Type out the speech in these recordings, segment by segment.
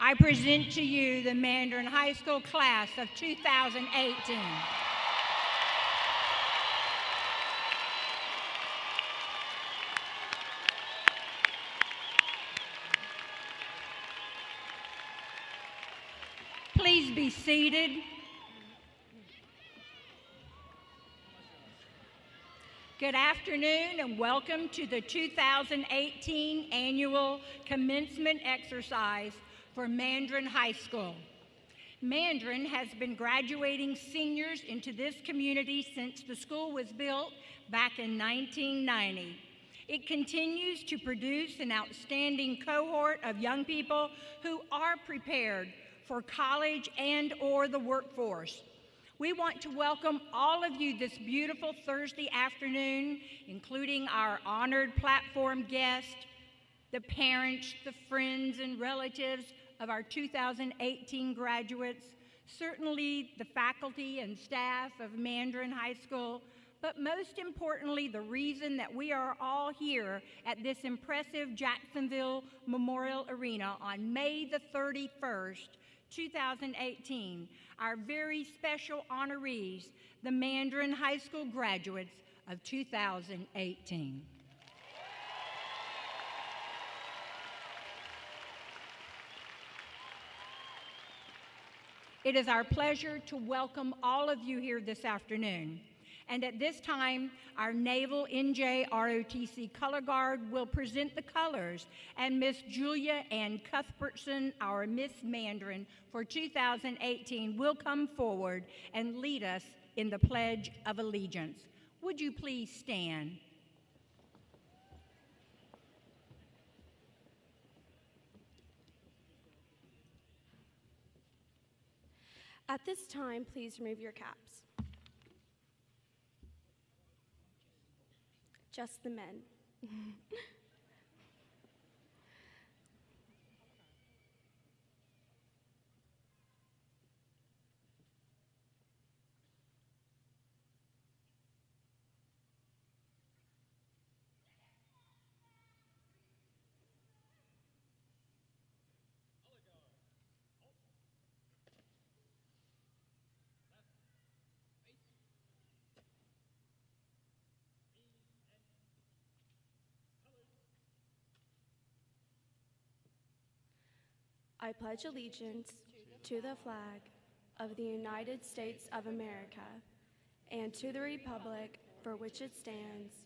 I present to you the Mandarin High School class of 2018. Please be seated. Good afternoon and welcome to the 2018 annual commencement exercise for Mandarin High School. Mandarin has been graduating seniors into this community since the school was built back in 1990. It continues to produce an outstanding cohort of young people who are prepared for college and/or the workforce. We want to welcome all of you this beautiful Thursday afternoon, including our honored platform guests, the parents, the friends, and relatives of our 2018 graduates, certainly the faculty and staff of Mandarin High School, but most importantly, the reason that we are all here at this impressive Jacksonville Memorial Arena on May the 31st, 2018, our very special honorees, the Mandarin High School graduates of 2018. It is our pleasure to welcome all of you here this afternoon. And at this time, our Naval NJ ROTC Color Guard will present the colors, and Miss Julia Ann Cuthbertson, our Miss Mandarin for 2018, will come forward and lead us in the Pledge of Allegiance. Would you please stand? At this time, please remove your caps. Just the men. I pledge allegiance to the flag of the United States of America and to the republic for which it stands,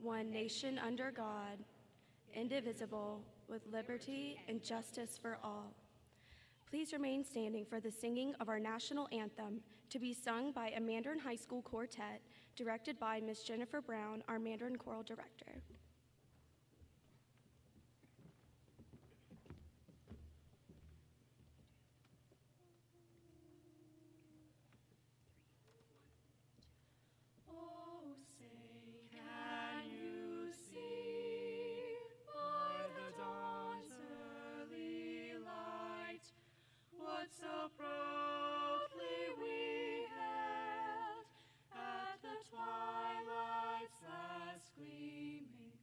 one nation under God, indivisible, with liberty and justice for all. Please remain standing for the singing of our national anthem, to be sung by a Mandarin High School quartet directed by Ms. Jennifer Brown, our Mandarin choral director. So proudly we hailed at the twilight's last gleaming,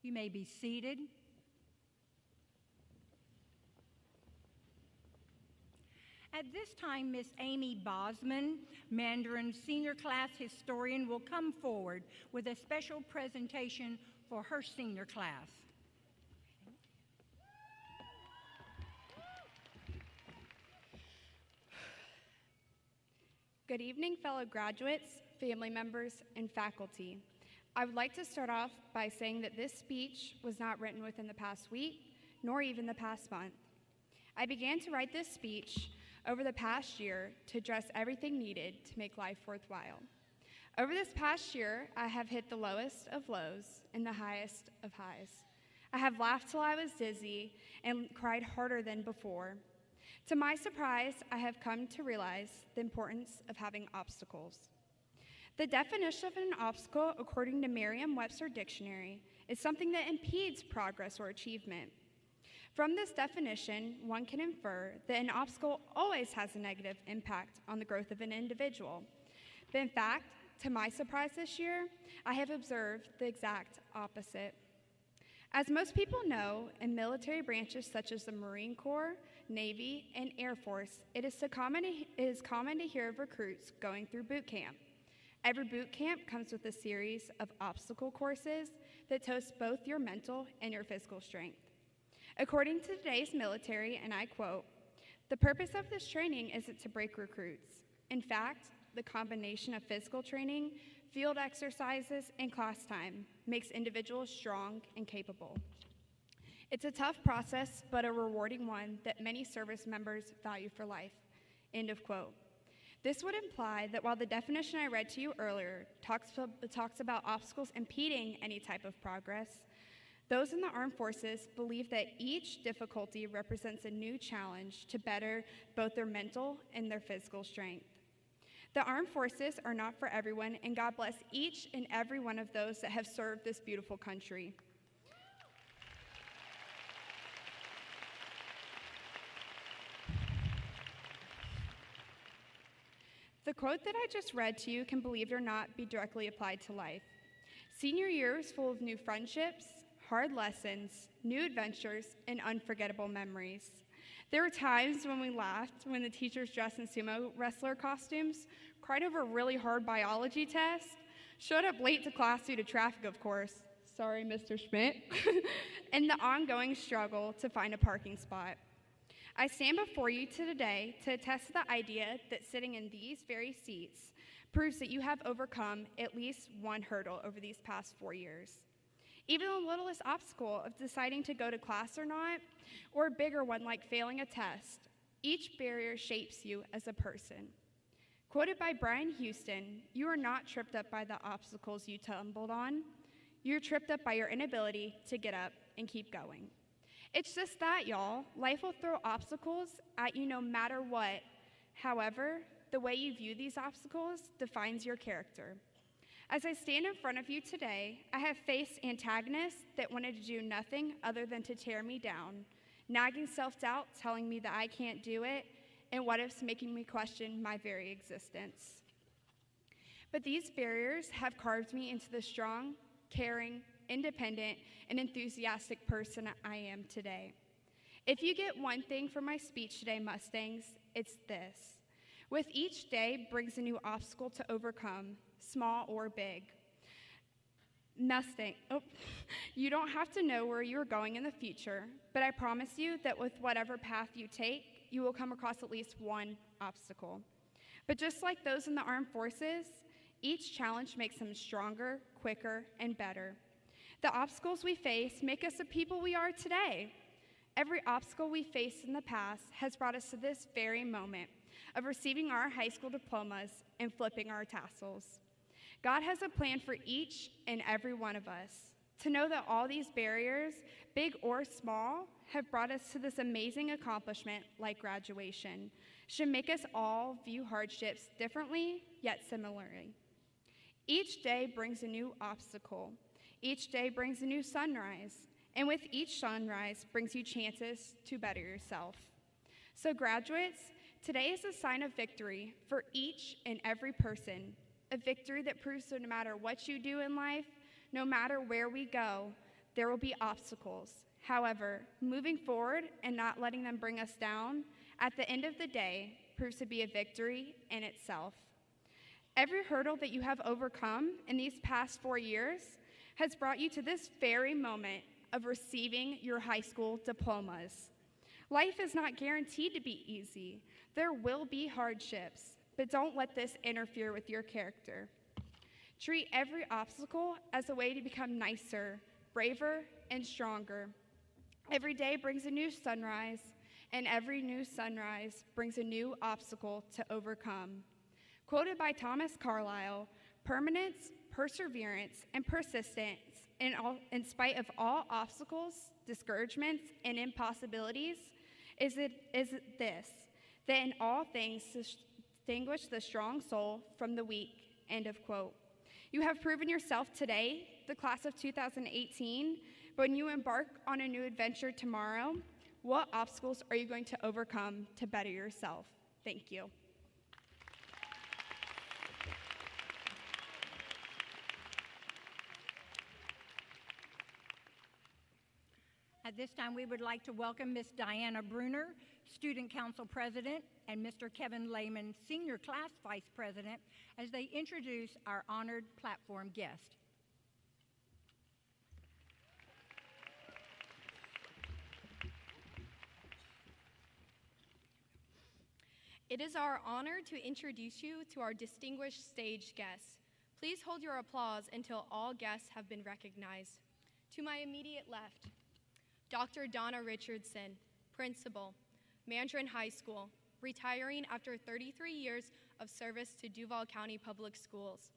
You may be seated. At this time, Miss Amy Bosman, Mandarin Senior Class Historian, will come forward with a special presentation for her senior class. Good evening, fellow graduates, family members, and faculty. I would like to start off by saying that this speech was not written within the past week, nor even the past month. I began to write this speech over the past year to address everything needed to make life worthwhile. Over this past year, I have hit the lowest of lows and the highest of highs. I have laughed till I was dizzy and cried harder than before. To my surprise, I have come to realize the importance of having obstacles. The definition of an obstacle, according to Merriam-Webster Dictionary, is something that impedes progress or achievement. From this definition, one can infer that an obstacle always has a negative impact on the growth of an individual. But in fact, to my surprise this year, I have observed the exact opposite. As most people know, in military branches such as the Marine Corps, Navy, and Air Force, it is common to hear of recruits going through boot camp. Every boot camp comes with a series of obstacle courses that test both your mental and your physical strength. According to today's military, and I quote, "The purpose of this training isn't to break recruits. In fact, the combination of physical training, field exercises, and class time makes individuals strong and capable. It's a tough process, but a rewarding one that many service members value for life." End of quote. This would imply that while the definition I read to you earlier talks about obstacles impeding any type of progress, those in the armed forces believe that each difficulty represents a new challenge to better both their mental and their physical strength. The armed forces are not for everyone, and God bless each and every one of those that have served this beautiful country. The quote that I just read to you can, believe it or not, be directly applied to life. Senior year is full of new friendships, hard lessons, new adventures, and unforgettable memories. There were times when we laughed when the teachers dressed in sumo wrestler costumes, cried over a really hard biology test, showed up late to class due to traffic, of course, sorry, Mr. Schmidt, and the ongoing struggle to find a parking spot. I stand before you today to attest to the idea that sitting in these very seats proves that you have overcome at least one hurdle over these past 4 years. Even the littlest obstacle of deciding to go to class or not, or a bigger one like failing a test, each barrier shapes you as a person. Quoted by Brian Houston, "You are not tripped up by the obstacles you tumbled on. You're tripped up by your inability to get up and keep going." It's just that, y'all. Life will throw obstacles at you no matter what. However, the way you view these obstacles defines your character. As I stand in front of you today, I have faced antagonists that wanted to do nothing other than to tear me down, nagging self-doubt telling me that I can't do it, and what ifs making me question my very existence. But these barriers have carved me into the strong, caring, independent, and enthusiastic person I am today. If you get one thing from my speech today, Mustangs, it's this. With each day brings a new obstacle to overcome, small or big. You don't have to know where you're going in the future, but I promise you that with whatever path you take, you will come across at least one obstacle. But just like those in the armed forces, each challenge makes them stronger, quicker, and better. The obstacles we face make us the people we are today. Every obstacle we faced in the past has brought us to this very moment of receiving our high school diplomas and flipping our tassels. God has a plan for each and every one of us. To know that all these barriers, big or small, have brought us to this amazing accomplishment like graduation should make us all view hardships differently yet similarly. Each day brings a new obstacle. Each day brings a new sunrise, and with each sunrise brings you chances to better yourself. So graduates, today is a sign of victory for each and every person, a victory that proves that no matter what you do in life, no matter where we go, there will be obstacles. However, moving forward and not letting them bring us down, at the end of the day, proves to be a victory in itself. Every hurdle that you have overcome in these past 4 years has brought you to this very moment of receiving your high school diplomas. Life is not guaranteed to be easy. There will be hardships, but don't let this interfere with your character. Treat every obstacle as a way to become nicer, braver, and stronger. Every day brings a new sunrise, and every new sunrise brings a new obstacle to overcome. Quoted by Thomas Carlyle, permanence, perseverance, and persistence in spite of all obstacles, discouragements, and impossibilities is this, that in all things distinguish the strong soul from the weak, end of quote. You have proven yourself today, the class of 2018, but when you embark on a new adventure tomorrow, what obstacles are you going to overcome to better yourself? Thank you. At this time, we would like to welcome Ms. Diana Bruner, Student Council President, and Mr. Kevin Lehman, Senior Class Vice President, as they introduce our honored platform guest. It is our honor to introduce you to our distinguished stage guests. Please hold your applause until all guests have been recognized. To my immediate left, Dr. Donna Richardson, Principal, Mandarin High School, retiring after 33 years of service to Duval County Public Schools.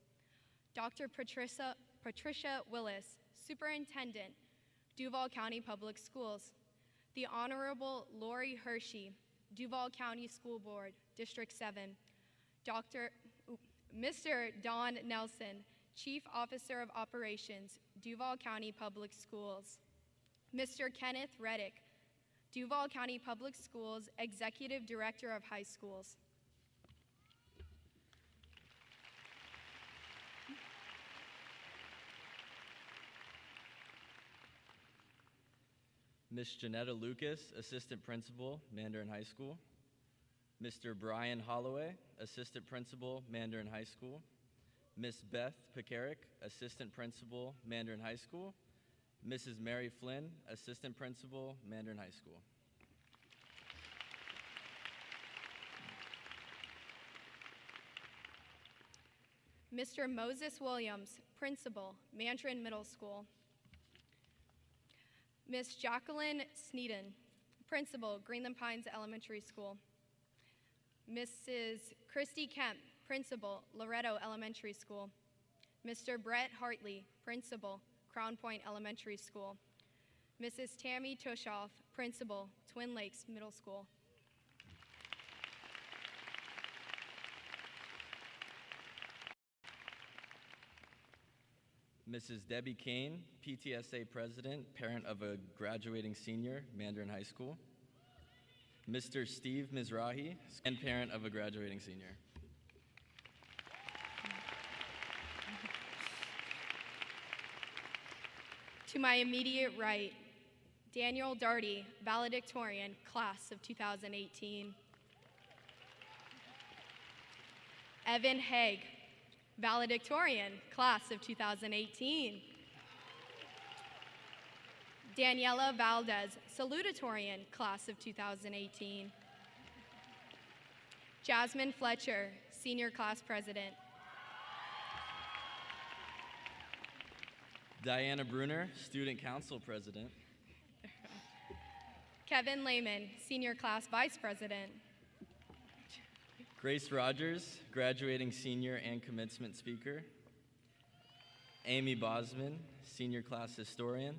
Dr. Patricia Willis, Superintendent, Duval County Public Schools. The Honorable Lori Hershey, Duval County School Board, District 7. Mr. Don Nelson, Chief Officer of Operations, Duval County Public Schools. Mr. Kenneth Reddick, Duval County Public Schools Executive Director of High Schools. Ms. Janetta Lucas, Assistant Principal, Mandarin High School. Mr. Brian Holloway, Assistant Principal, Mandarin High School. Ms. Beth Pekarik, Assistant Principal, Mandarin High School. Mrs. Mary Flynn, Assistant Principal, Mandarin High School. Mr. Moses Williams, Principal, Mandarin Middle School. Ms. Jacqueline Sneeden, Principal, Greenland Pines Elementary School. Mrs. Christy Kemp, Principal, Loretto Elementary School. Mr. Brett Hartley, Principal, Crown Point Elementary School. Mrs. Tammy Tushoff, Principal, Twin Lakes Middle School. Mrs. Debbie Kane, PTSA President, parent of a graduating senior, Mandarin High School. Mr. Steve Mizrahi, and parent of a graduating senior. To my immediate right, Daniel Darty, valedictorian, class of 2018. Evan Haig, valedictorian, class of 2018. Daniela Valdez, salutatorian, class of 2018. Jasmine Fletcher, senior class president. Diana Bruner, Student Council President. Kevin Lehman, senior class vice president. Grace Rogers, graduating senior and commencement speaker. Amy Bosman, senior class historian.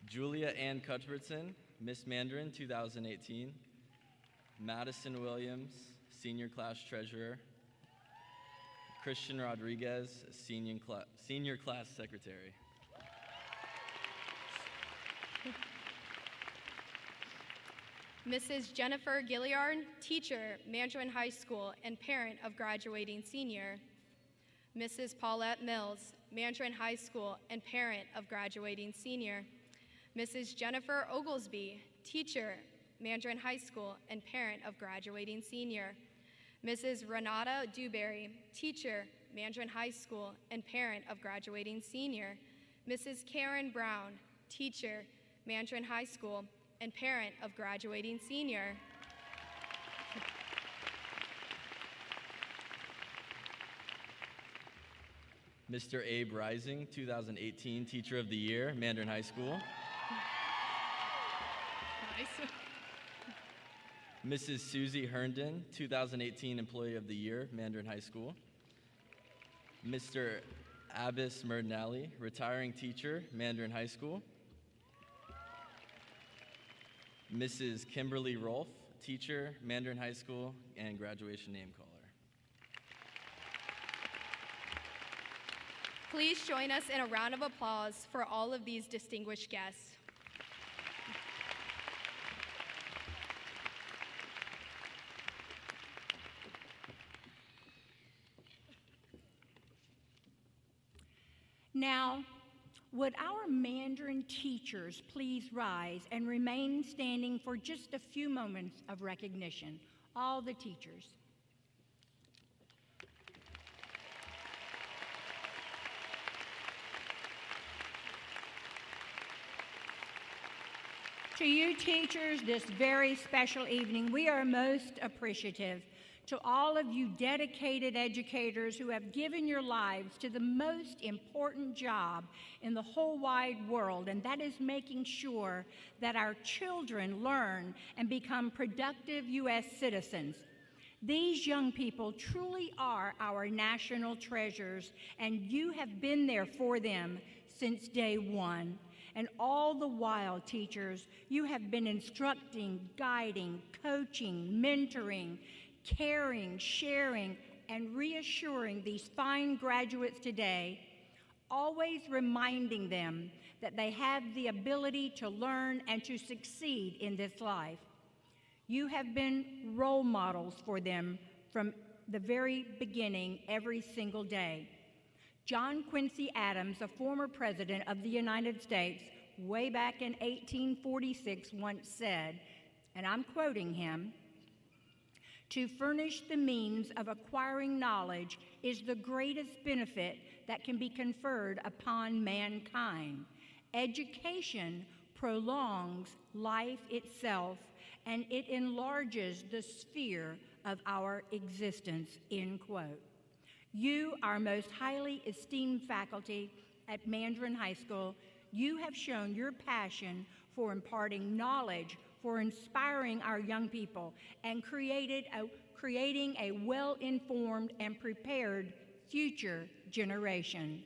Julia Ann Cuthbertson, Miss Mandarin 2018. Madison Williams, senior class treasurer. Christian Rodriguez, senior class secretary. Mrs. Jennifer Gilliard, teacher, Mandarin High School, and parent of graduating senior. Mrs. Paulette Mills, Mandarin High School, and parent of graduating senior. Mrs. Jennifer Oglesby, teacher, Mandarin High School, and parent of graduating senior. Mrs. Renata Dewberry, teacher, Mandarin High School, and parent of graduating senior. Mrs. Karen Brown, teacher, Mandarin High School, and parent of graduating senior. Mr. Abe Rising, 2018 Teacher of the Year, Mandarin High School. Nice. Mrs. Susie Herndon, 2018 Employee of the Year, Mandarin High School. Mr. Abbas Merdnali, retiring teacher, Mandarin High School. Mrs. Kimberly Rolfe, teacher, Mandarin High School, and graduation name caller. Please join us in a round of applause for all of these distinguished guests. Now, would our Mandarin teachers please rise and remain standing for just a few moments of recognition? All the teachers. To you teachers, this very special evening, we are most appreciative. To all of you dedicated educators who have given your lives to the most important job in the whole wide world, and that is making sure that our children learn and become productive U.S. citizens. These young people truly are our national treasures, and you have been there for them since day one. And all the while, teachers, you have been instructing, guiding, coaching, mentoring, caring, sharing, and reassuring these fine graduates today, always reminding them that they have the ability to learn and to succeed in this life. You have been role models for them from the very beginning, every single day. John Quincy Adams, a former president of the United States, way back in 1846, once said, and I'm quoting him, "To furnish the means of acquiring knowledge is the greatest benefit that can be conferred upon mankind. Education prolongs life itself, and it enlarges the sphere of our existence," end quote. You, our most highly esteemed faculty at Mandarin High School, you have shown your passion for imparting knowledge, for inspiring our young people, and creating a well-informed and prepared future generation.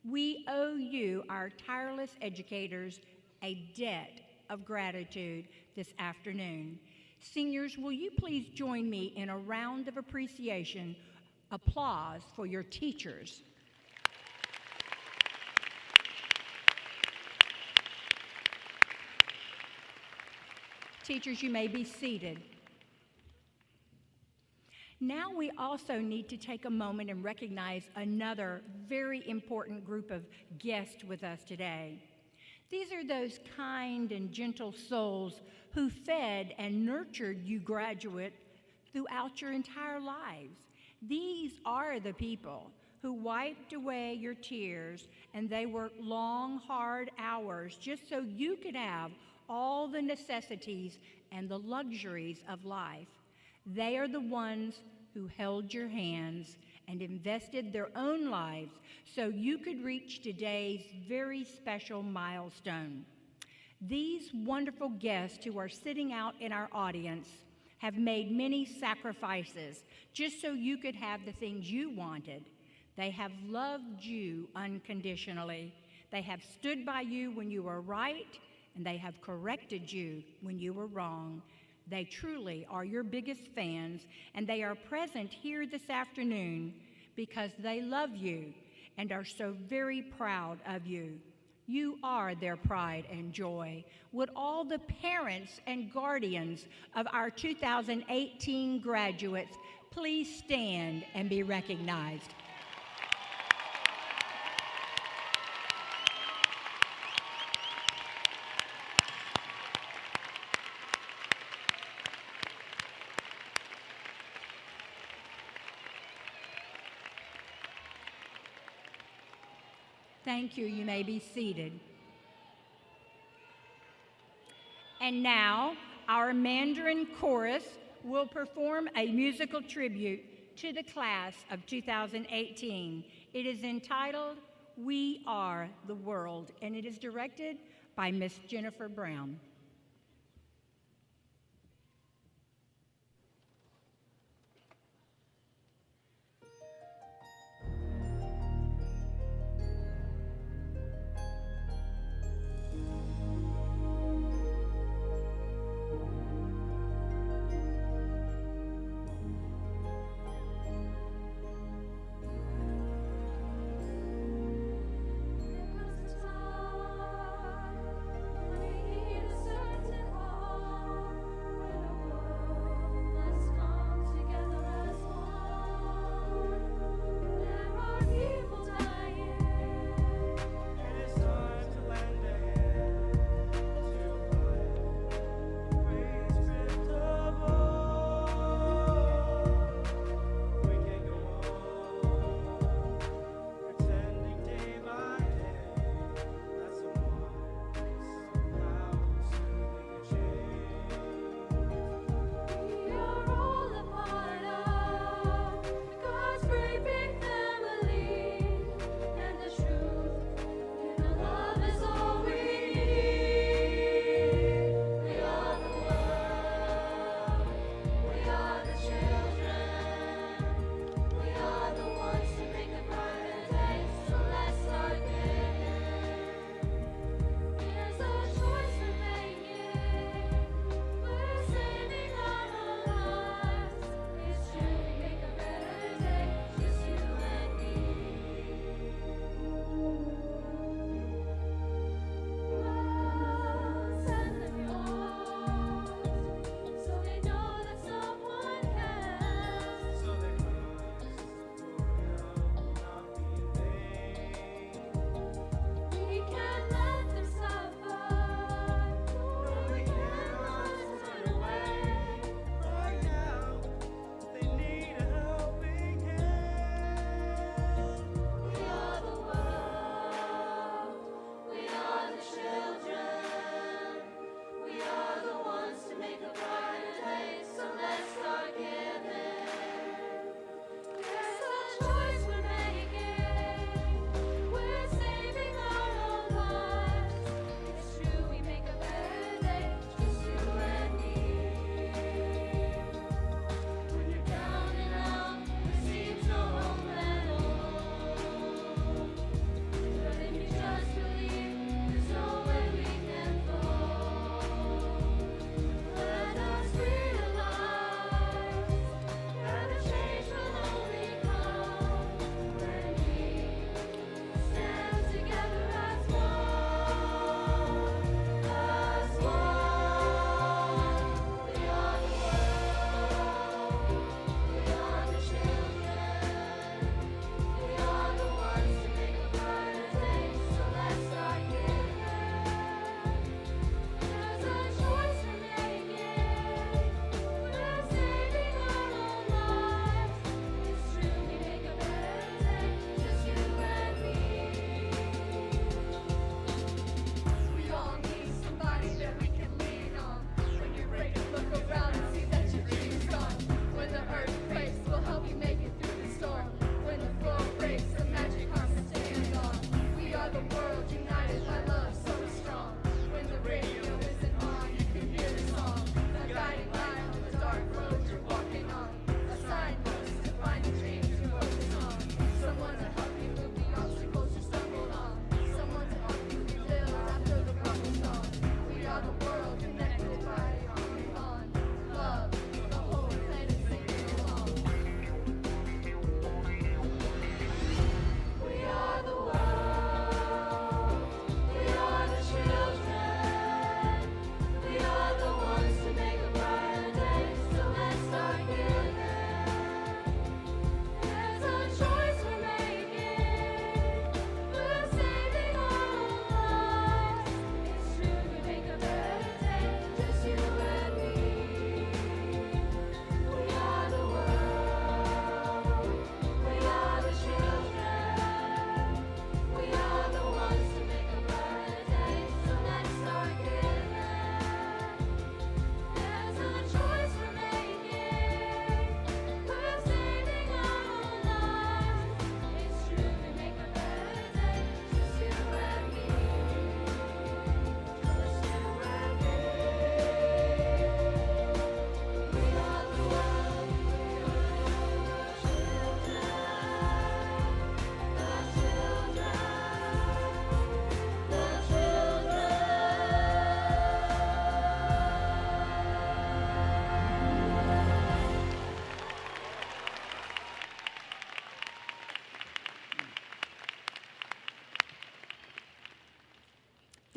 We owe you, our tireless educators, a debt of gratitude this afternoon. Seniors, will you please join me in a round of appreciation, applause for your teachers. Teachers, you may be seated. Now we also need to take a moment and recognize another very important group of guests with us today. These are those kind and gentle souls who fed and nurtured you graduates throughout your entire lives. These are the people who wiped away your tears, and they worked long, hard hours just so you could have all the necessities and the luxuries of life. They are the ones who held your hands and invested their own lives so you could reach today's very special milestone. These wonderful guests who are sitting out in our audience have made many sacrifices just so you could have the things you wanted. They have loved you unconditionally. They have stood by you when you were right, and they have corrected you when you were wrong. They truly are your biggest fans, and they are present here this afternoon because they love you and are so very proud of you. You are their pride and joy. Would all the parents and guardians of our 2018 graduates please stand and be recognized? Thank you. You may be seated. And now, our Mandarin chorus will perform a musical tribute to the class of 2018. It is entitled, We Are the World, and it is directed by Miss Jennifer Brown. We hear the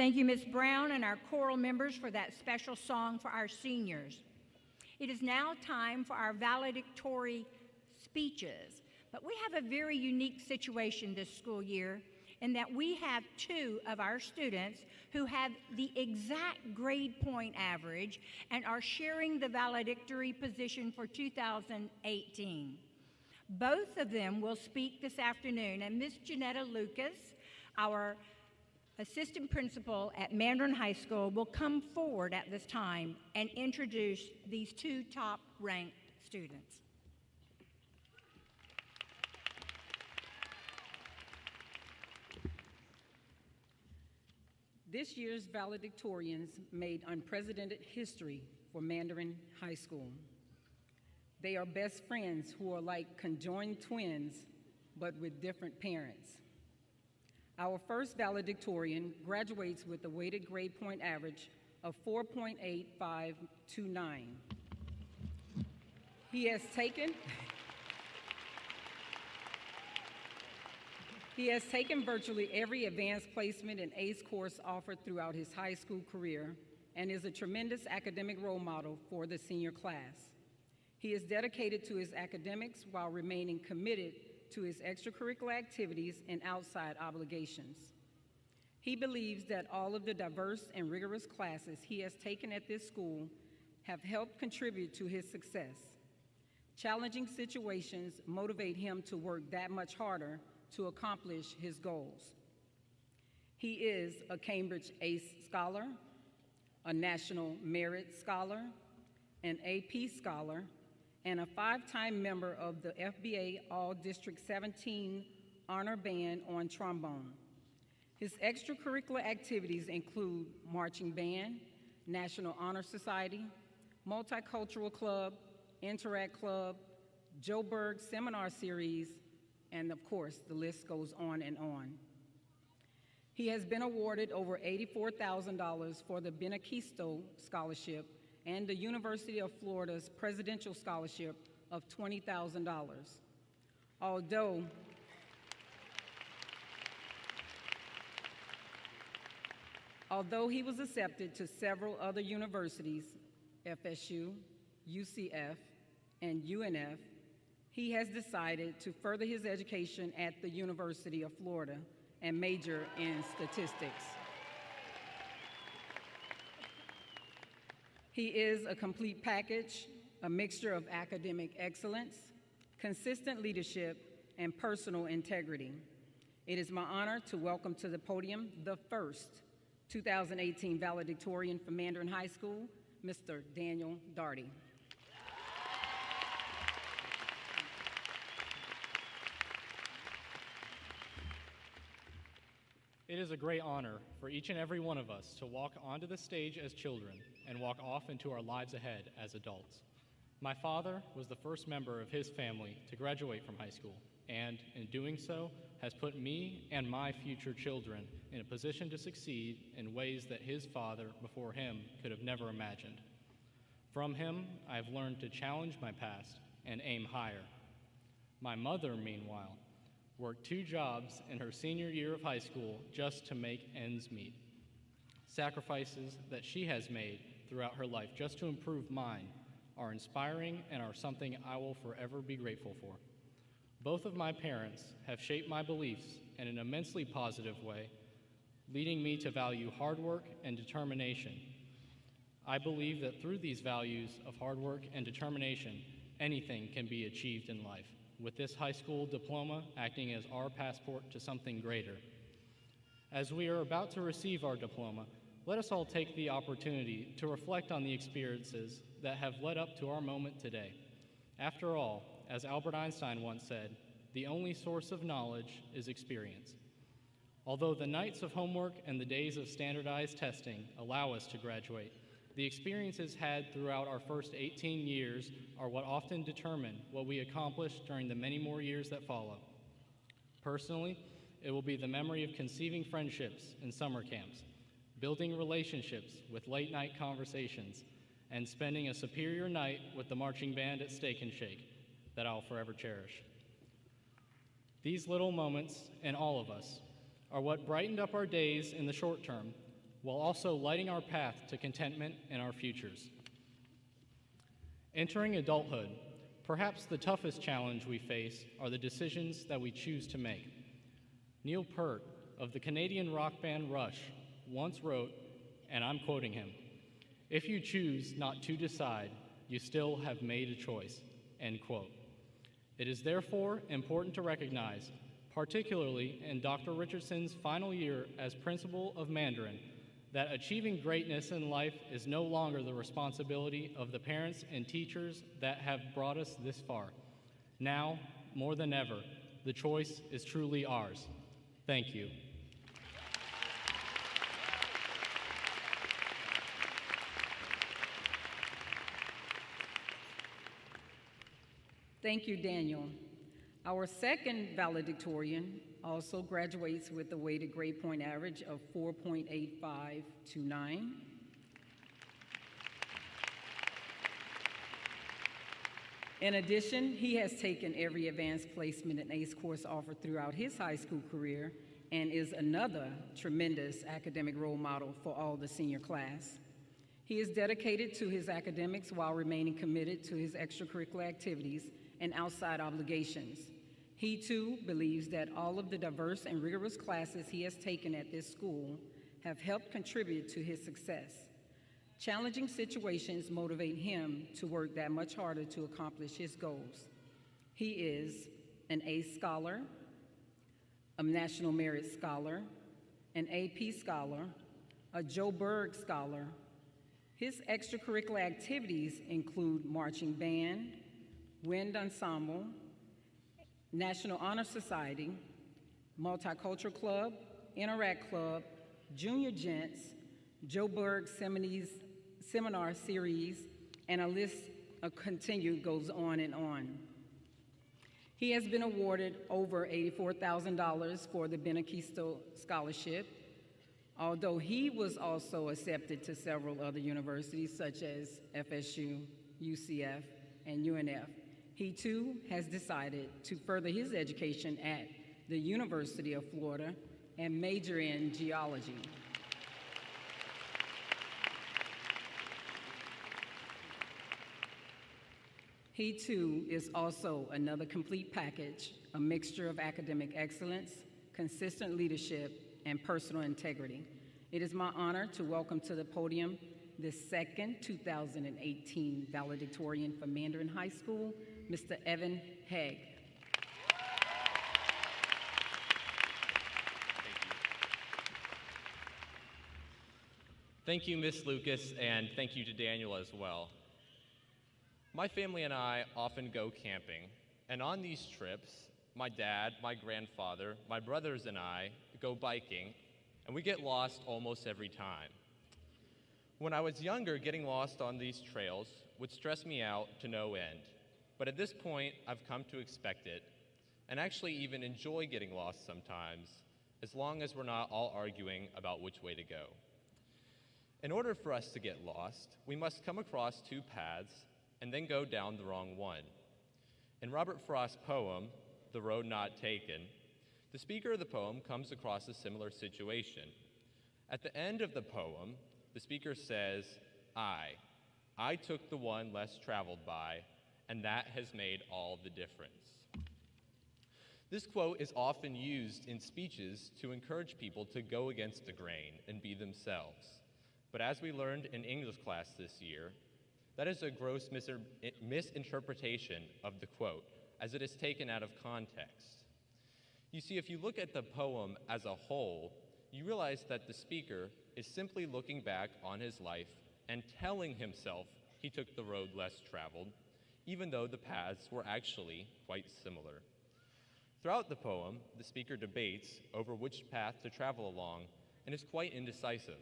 Thank you, Ms. Brown, and our choral members for that special song for our seniors. It is now time for our valedictory speeches, but we have a very unique situation this school year in that we have two of our students who have the exact grade point average and are sharing the valedictory position for 2018. Both of them will speak this afternoon, and Ms. Janetta Lucas, our assistant principal at Mandarin High School, will come forward at this time and introduce these two top-ranked students. This year's valedictorians made unprecedented history for Mandarin High School. They are best friends who are like conjoined twins, but with different parents. Our first valedictorian graduates with a weighted grade point average of 4.8529. He has taken virtually every advanced placement and ACE course offered throughout his high school career and is a tremendous academic role model for the senior class. He is dedicated to his academics while remaining committed to his extracurricular activities and outside obligations. He believes that all of the diverse and rigorous classes he has taken at this school have helped contribute to his success. Challenging situations motivate him to work that much harder to accomplish his goals. He is a Cambridge ACE Scholar, a National Merit Scholar, an AP Scholar, and a 5-time member of the FBA All-District 17 Honor Band on trombone. His extracurricular activities include marching band, National Honor Society, Multicultural Club, Interact Club, Joe Berg Seminar Series, and of course, the list goes on and on. He has been awarded over $84,000 for the Benequisto Scholarship and the University of Florida's Presidential Scholarship of $20,000. Although he was accepted to several other universities, FSU, UCF, and UNF, he has decided to further his education at the University of Florida and major in statistics. He is a complete package, a mixture of academic excellence, consistent leadership, and personal integrity. It is my honor to welcome to the podium the first 2018 valedictorian for Mandarin High School, Mr. Daniel Darty. It is a great honor for each and every one of us to walk onto the stage as children and walk off into our lives ahead as adults. My father was the first member of his family to graduate from high school, and in doing so, has put me and my future children in a position to succeed in ways that his father before him could have never imagined. From him, I have learned to challenge my past and aim higher. My mother, meanwhile, worked 2 jobs in her senior year of high school just to make ends meet. Sacrifices that she has made throughout her life just to improve mine are inspiring and are something I will forever be grateful for. Both of my parents have shaped my beliefs in an immensely positive way, leading me to value hard work and determination. I believe that through these values of hard work and determination, anything can be achieved in life, with this high school diploma acting as our passport to something greater. As we are about to receive our diploma, let us all take the opportunity to reflect on the experiences that have led up to our moment today. After all, as Albert Einstein once said, the only source of knowledge is experience. Although the nights of homework and the days of standardized testing allow us to graduate, the experiences had throughout our first 18 years are what often determine what we accomplish during the many more years that follow. Personally, it will be the memory of conceiving friendships in summer camps, building relationships with late-night conversations, and spending a superior night with the marching band at Steak and Shake that I'll forever cherish. These little moments, in all of us, are what brightened up our days in the short term, while also lighting our path to contentment in our futures. Entering adulthood, perhaps the toughest challenge we face are the decisions that we choose to make. Neil Peart of the Canadian rock band Rush once wrote, and I'm quoting him, "If you choose not to decide, you still have made a choice," end quote. It is therefore important to recognize, particularly in Dr. Richardson's final year as principal of Mandarin, that achieving greatness in life is no longer the responsibility of the parents and teachers that have brought us this far. Now, more than ever, the choice is truly ours. Thank you. Thank you, Daniel. Our second valedictorian also graduates with a weighted grade point average of 4.8529. In addition, he has taken every advanced placement and ACE course offered throughout his high school career and is another tremendous academic role model for all the senior class. He is dedicated to his academics while remaining committed to his extracurricular activities and outside obligations. He too believes that all of the diverse and rigorous classes he has taken at this school have helped contribute to his success. Challenging situations motivate him to work that much harder to accomplish his goals. He is an ACE scholar, a National Merit Scholar, an AP Scholar, a Joe Berg Scholar. His extracurricular activities include marching band, wind ensemble, National Honor Society, Multicultural Club, Interact Club, Junior Gents, Joe Berg Seminar Series, and a list of continued goes on and on. He has been awarded over $84,000 for the Benequisto Scholarship, although he was also accepted to several other universities such as FSU, UCF, and UNF. He too has decided to further his education at the University of Florida and major in geology. He too is also another complete package, a mixture of academic excellence, consistent leadership, and personal integrity. It is my honor to welcome to the podium the second 2018 valedictorian for Mandarin High School, Mr. Evan Haig. Thank you, Ms. Lucas, and thank you to Daniel as well. My family and I often go camping, and on these trips, my dad, my grandfather, my brothers, and I go biking, and we get lost almost every time. When I was younger, getting lost on these trails would stress me out to no end. But at this point, I've come to expect it, and actually even enjoy getting lost sometimes, as long as we're not all arguing about which way to go. In order for us to get lost, we must come across two paths and then go down the wrong one. In Robert Frost's poem, The Road Not Taken, the speaker of the poem comes across a similar situation. At the end of the poem, the speaker says, I took the one less traveled by, and that has made all the difference. This quote is often used in speeches to encourage people to go against the grain and be themselves. But as we learned in English class this year, that is a gross misinterpretation of the quote, as it is taken out of context. You see, if you look at the poem as a whole, you realize that the speaker is simply looking back on his life and telling himself he took the road less traveled, even though the paths were actually quite similar. Throughout the poem, the speaker debates over which path to travel along and is quite indecisive.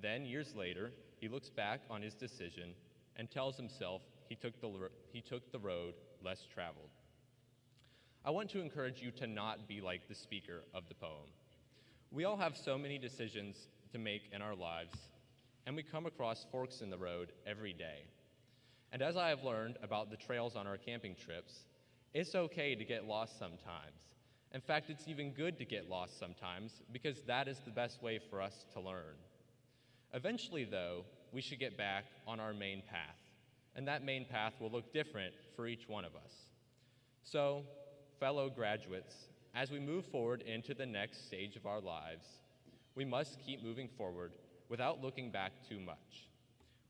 Then, years later, he looks back on his decision and tells himself he took the road less traveled. I want to encourage you to not be like the speaker of the poem. We all have so many decisions to make in our lives, and we come across forks in the road every day. And as I have learned about the trails on our camping trips, it's okay to get lost sometimes. In fact, it's even good to get lost sometimes because that is the best way for us to learn. Eventually, though, we should get back on our main path, and that main path will look different for each one of us. So, fellow graduates, as we move forward into the next stage of our lives, we must keep moving forward without looking back too much.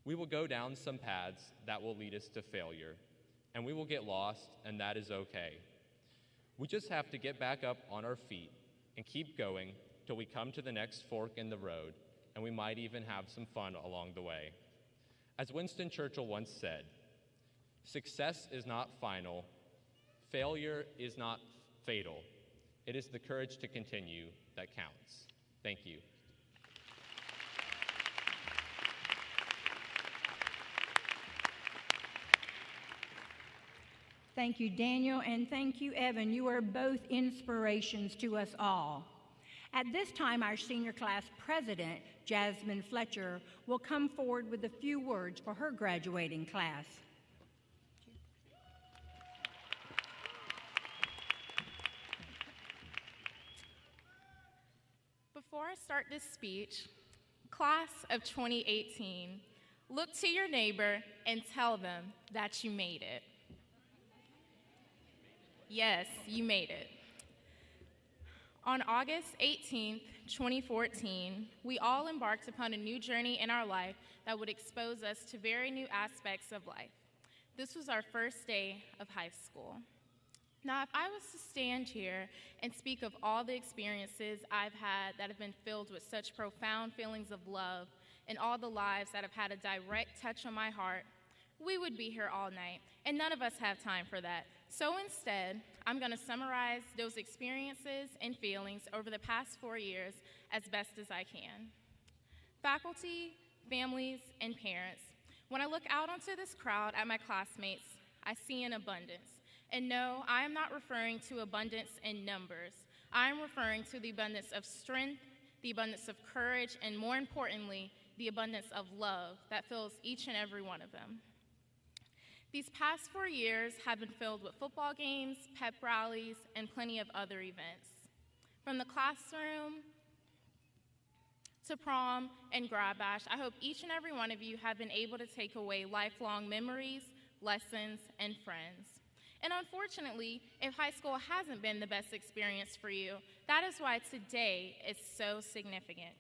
We will go down some paths that will lead us to failure, and we will get lost, and that is okay. We just have to get back up on our feet and keep going till we come to the next fork in the road, and we might even have some fun along the way. As Winston Churchill once said, "Success is not final, failure is not fatal. It is the courage to continue that counts." Thank you. Thank you, Daniel, and thank you, Evan. You are both inspirations to us all. At this time, our senior class president, Jasmine Fletcher, will come forward with a few words for her graduating class. Before I start this speech, class of 2018, look to your neighbor and tell them that you made it. Yes, you made it. On August 18th, 2014, we all embarked upon a new journey in our life that would expose us to very new aspects of life. This was our first day of high school. Now, if I was to stand here and speak of all the experiences I've had that have been filled with such profound feelings of love and all the lives that have had a direct touch on my heart, we would be here all night, and none of us have time for that. So instead, I'm going to summarize those experiences and feelings over the past 4 years as best as I can. Faculty, families, and parents, when I look out onto this crowd at my classmates, I see an abundance. And no, I am not referring to abundance in numbers. I am referring to the abundance of strength, the abundance of courage, and more importantly, the abundance of love that fills each and every one of them. These past 4 years have been filled with football games, pep rallies, and plenty of other events. From the classroom to prom and grad bash, I hope each and every one of you have been able to take away lifelong memories, lessons, and friends. And unfortunately, if high school hasn't been the best experience for you, that is why today is so significant.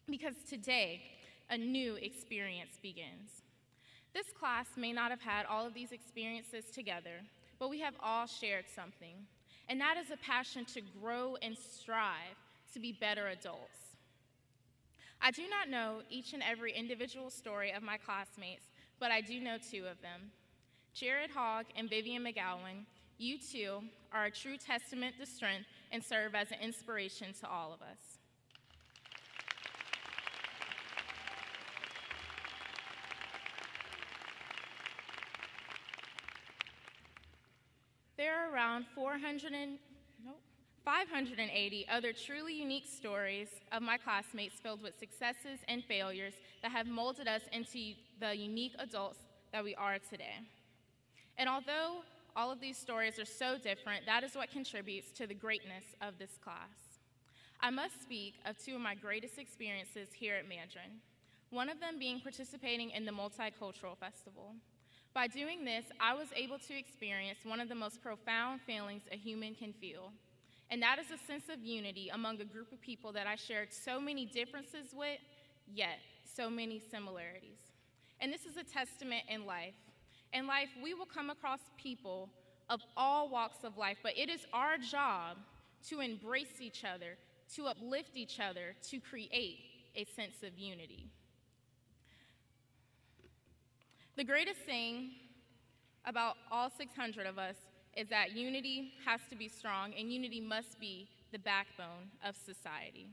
Because today, a new experience begins. This class may not have had all of these experiences together, but we have all shared something, and that is a passion to grow and strive to be better adults. I do not know each and every individual story of my classmates, but I do know 2 of them. Jared Hogg and Vivian McGowan, you two are a true testament to strength and serve as an inspiration to all of us. There are around 580 other truly unique stories of my classmates filled with successes and failures that have molded us into the unique adults that we are today. And although all of these stories are so different, that is what contributes to the greatness of this class. I must speak of 2 of my greatest experiences here at Mandarin, one of them being participating in the Multicultural Festival. By doing this, I was able to experience one of the most profound feelings a human can feel, and that is a sense of unity among a group of people that I shared so many differences with, yet so many similarities. And this is a testament in life. In life, we will come across people of all walks of life, but it is our job to embrace each other, to uplift each other, to create a sense of unity. The greatest thing about all 600 of us is that unity has to be strong, and unity must be the backbone of society.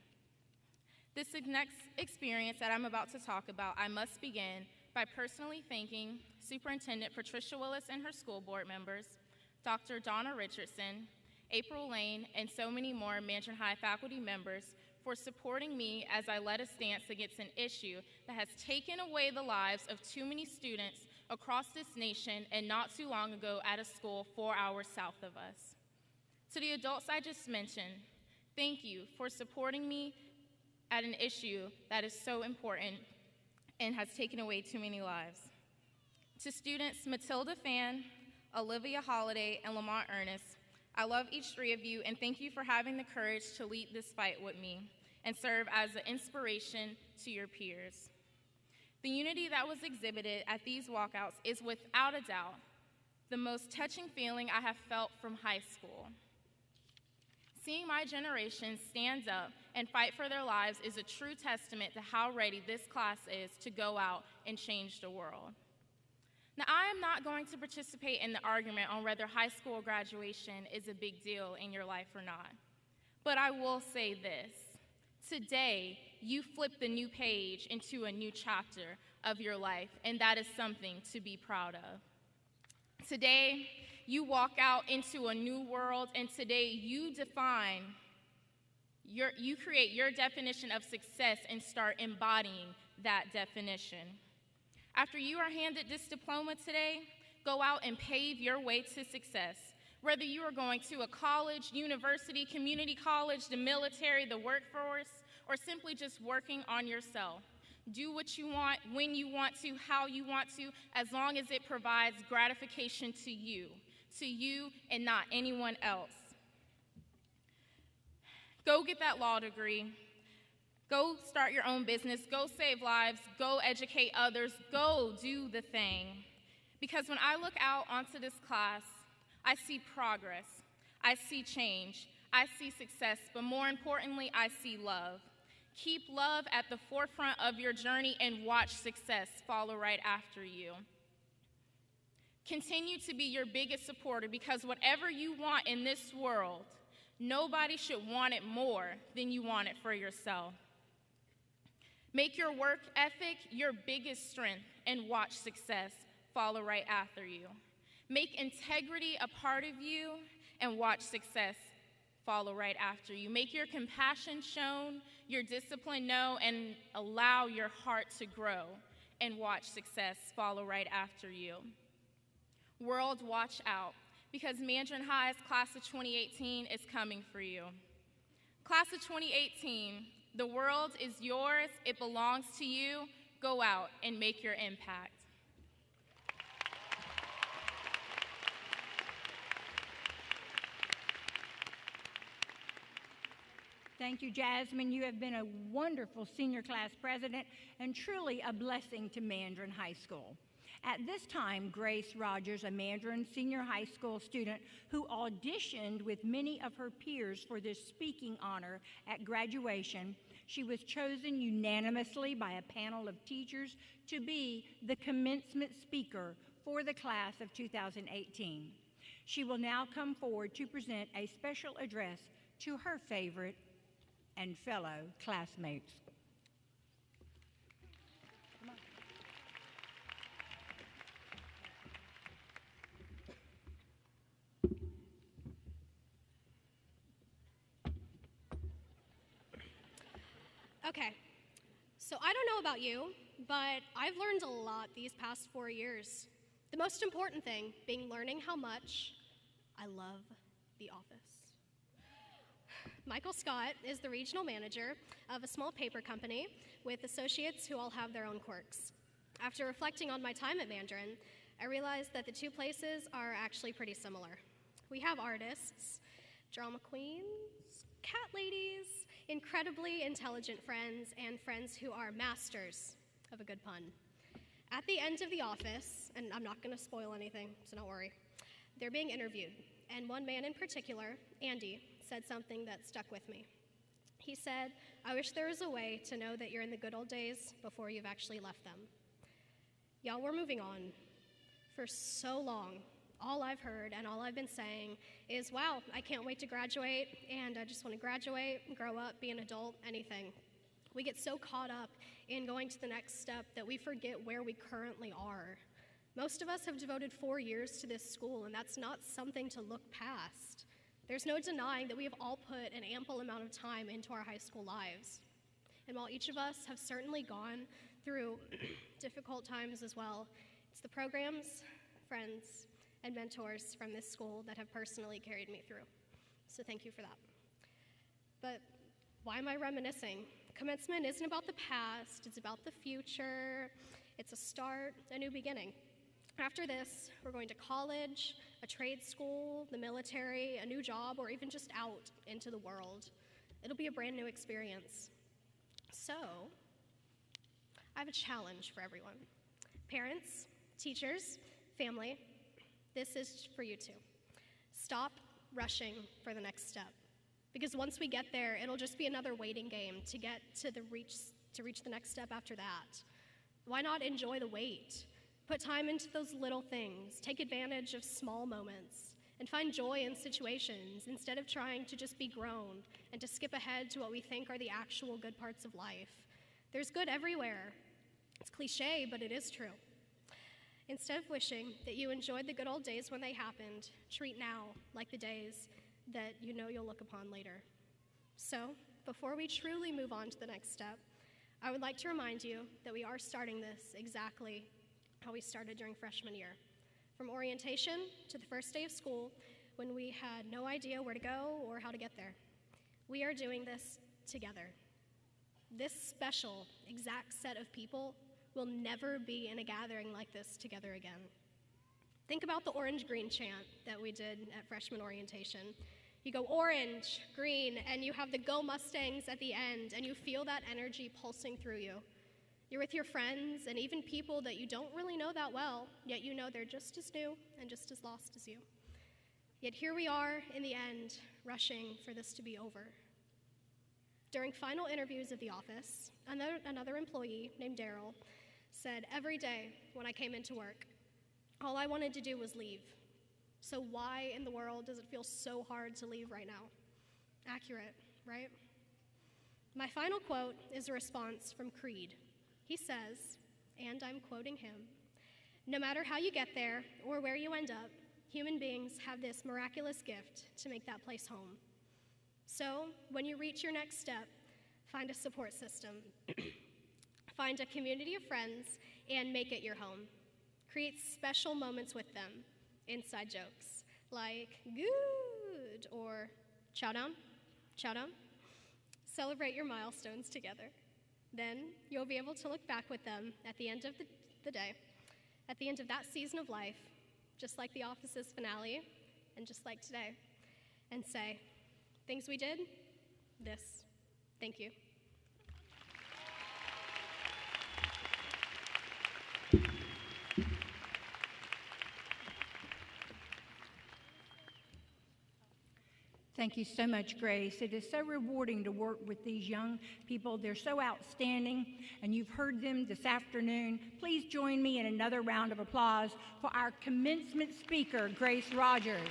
This next experience that I'm about to talk about, I must begin by personally thanking Superintendent Patricia Willis and her school board members, Dr. Donna Richardson, April Lane, and so many more Mandarin High faculty members for supporting me as I led a stance against an issue that has taken away the lives of too many students across this nation and not too long ago at a school 4 hours south of us. To the adults I just mentioned, thank you for supporting me at an issue that is so important and has taken away too many lives. To students Matilda Fan, Olivia Holiday, and Lamont Ernest, I love each three of you and thank you for having the courage to lead this fight with me and serve as an inspiration to your peers. The unity that was exhibited at these walkouts is without a doubt the most touching feeling I have felt from high school. Seeing my generation stand up and fight for their lives is a true testament to how ready this class is to go out and change the world. Now, I am not going to participate in the argument on whether high school graduation is a big deal in your life or not, but I will say this. Today, you flip the new page into a new chapter of your life, and that is something to be proud of. Today, you walk out into a new world, and today you create your definition of success and start embodying that definition. After you are handed this diploma today, go out and pave your way to success. Whether you are going to a college, university, community college, the military, the workforce, or simply just working on yourself. Do what you want, when you want to, how you want to, as long as it provides gratification to you and not anyone else. Go get that law degree. Go start your own business. Go save lives. Go educate others. Go do the thing. Because when I look out onto this class, I see progress. I see change. I see success. But more importantly, I see love. Keep love at the forefront of your journey and watch success follow right after you. Continue to be your biggest supporter because whatever you want in this world, nobody should want it more than you want it for yourself. Make your work ethic your biggest strength and watch success follow right after you. Make integrity a part of you and watch success follow right after you. Make your compassion shown, your discipline known, and allow your heart to grow and watch success follow right after you. World, watch out, because Mandarin High's class of 2018 is coming for you. Class of 2018, the world is yours, it belongs to you. Go out and make your impact. Thank you, Jasmine. You have been a wonderful senior class president and truly a blessing to Mandarin High School. At this time, Grace Rogers, a Mandarin senior high school student who auditioned with many of her peers for this speaking honor at graduation, she was chosen unanimously by a panel of teachers to be the commencement speaker for the class of 2018. She will now come forward to present a special address to her favorite and fellow classmates. Okay, so I don't know about you, but I've learned a lot these past 4 years. The most important thing being learning how much I love The Office. Michael Scott is the regional manager of a small paper company with associates who all have their own quirks. After reflecting on my time at Mandarin, I realized that the two places are actually pretty similar. We have artists, drama queens, cat ladies, incredibly intelligent friends, and friends who are masters of a good pun. At the end of The Office, and I'm not going to spoil anything, so don't worry, they're being interviewed, and one man in particular, Andy, said something that stuck with me. He said, "I wish there was a way to know that you're in the good old days before you've actually left them." Y'all, we're moving on. For so long, all I've heard and all I've been saying is, wow, I can't wait to graduate, and I just want to graduate, grow up, be an adult, anything. We get so caught up in going to the next step that we forget where we currently are. Most of us have devoted 4 years to this school, and that's not something to look past. There's no denying that we have all put an ample amount of time into our high school lives. And while each of us have certainly gone through difficult times as well, it's the programs, friends, and mentors from this school that have personally carried me through. So thank you for that. But why am I reminiscing? Commencement isn't about the past, it's about the future. It's a start, a new beginning. After this, we're going to college, a trade school, the military, a new job, or even just out into the world. It'll be a brand new experience. So, I have a challenge for everyone. Parents, teachers, family, this is for you too. Stop rushing for the next step. Because once we get there, it'll just be another waiting game to get to reach the next step after that. Why not enjoy the wait? Put time into those little things. Take advantage of small moments and find joy in situations instead of trying to just be grown and to skip ahead to what we think are the actual good parts of life. There's good everywhere. It's cliche, but it is true. Instead of wishing that you enjoyed the good old days when they happened, treat now like the days that you know you'll look upon later. So, before we truly move on to the next step, I would like to remind you that we are starting this exactly how we started during freshman year. From orientation to the first day of school, when we had no idea where to go or how to get there. We are doing this together. This special, exact set of people will never be in a gathering like this together again. Think about the orange-green chant that we did at freshman orientation. You go orange, green, and you have the Go Mustangs at the end, and you feel that energy pulsing through you. You're with your friends and even people that you don't really know that well, yet you know they're just as new and just as lost as you. Yet here we are in the end, rushing for this to be over. During final interviews of the office, another employee named Daryl said, "Every day when I came into work, all I wanted to do was leave. So why in the world does it feel so hard to leave right now?" Accurate, right? My final quote is a response from Creed. He says, and I'm quoting him, "No matter how you get there or where you end up, human beings have this miraculous gift to make that place home." So when you reach your next step, find a support system. Find a community of friends and make it your home. Create special moments with them. Inside jokes like good or chow down, chow down. Celebrate your milestones together. Then you'll be able to look back with them at the end of the day, at the end of that season of life, just like the office's finale and just like today, and say, things we did, this, thank you. Thank you so much, Grace. It is so rewarding to work with these young people. They're so outstanding, and you've heard them this afternoon. Please join me in another round of applause for our commencement speaker, Grace Rogers.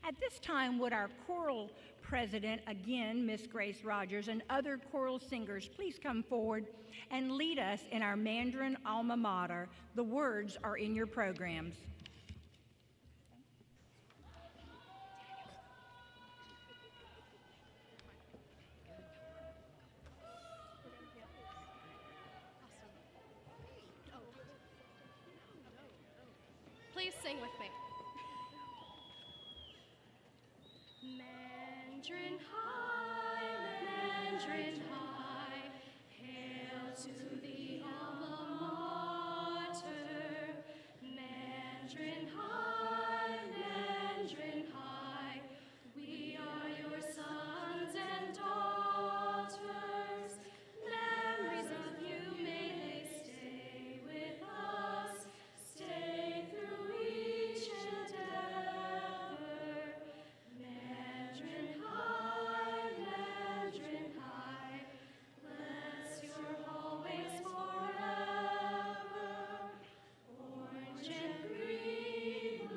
At this time, would our choral president, again, Miss Grace Rogers, and other choral singers please come forward and lead us in our Mandarin alma mater. The words are in your programs. Please sing with me. Mandarin high, Mandarin high, hail to the alma mater. Mandarin high, Mandarin high, we are your sons and daughters. Memories of you may they stay with us, stay through each endeavor. Mandarin high, bless your hallways forever. Orange and green,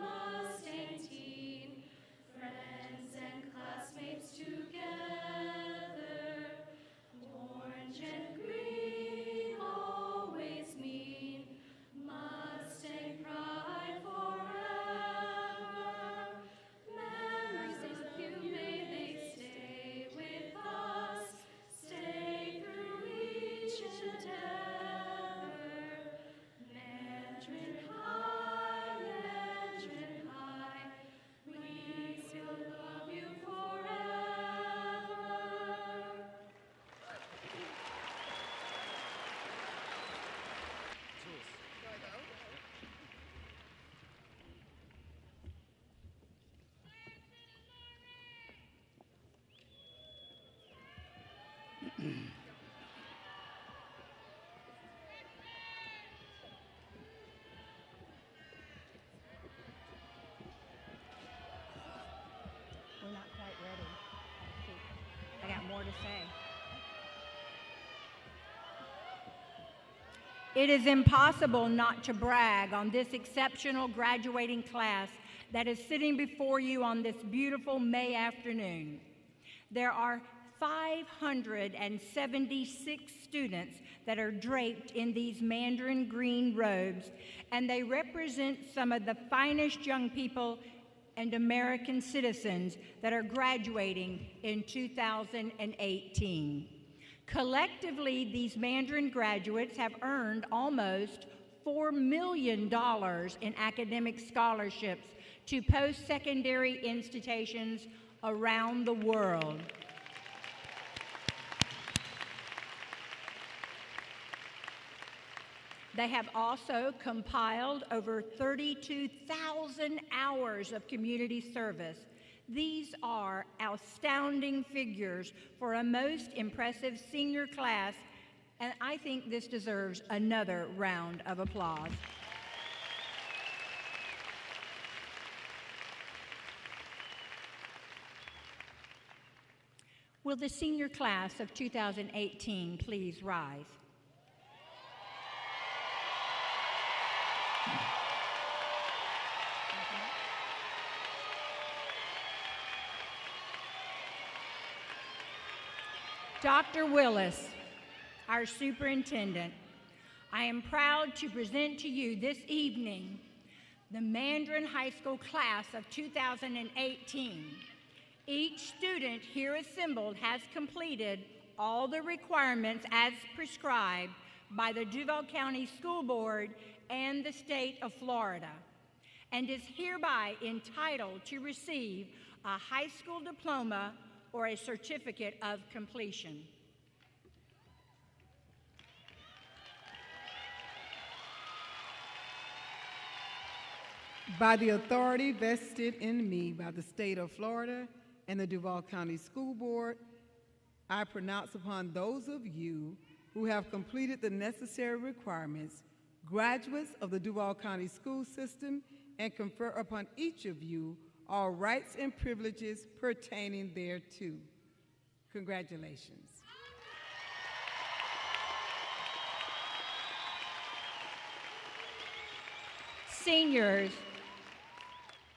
say. It is impossible not to brag on this exceptional graduating class that is sitting before you on this beautiful May afternoon. There are 576 students that are draped in these mandarin green robes, and they represent some of the finest young people and American citizens that are graduating in 2018. Collectively, these Mandarin graduates have earned almost $4 million in academic scholarships to post-secondary institutions around the world. They have also compiled over 32,000 hours of community service. These are astounding figures for a most impressive senior class, and I think this deserves another round of applause. Will the senior class of 2018 please rise? Dr. Willis, our superintendent, I am proud to present to you this evening the Mandarin High School class of 2018. Each student here assembled has completed all the requirements as prescribed by the Duval County School Board and the state of Florida, and is hereby entitled to receive a high school diploma or a certificate of completion. By the authority vested in me by the state of Florida and the Duval County School Board, I pronounce upon those of you who have completed the necessary requirements, graduates of the Duval County school system, and confer upon each of you all rights and privileges pertaining thereto. Congratulations. Seniors,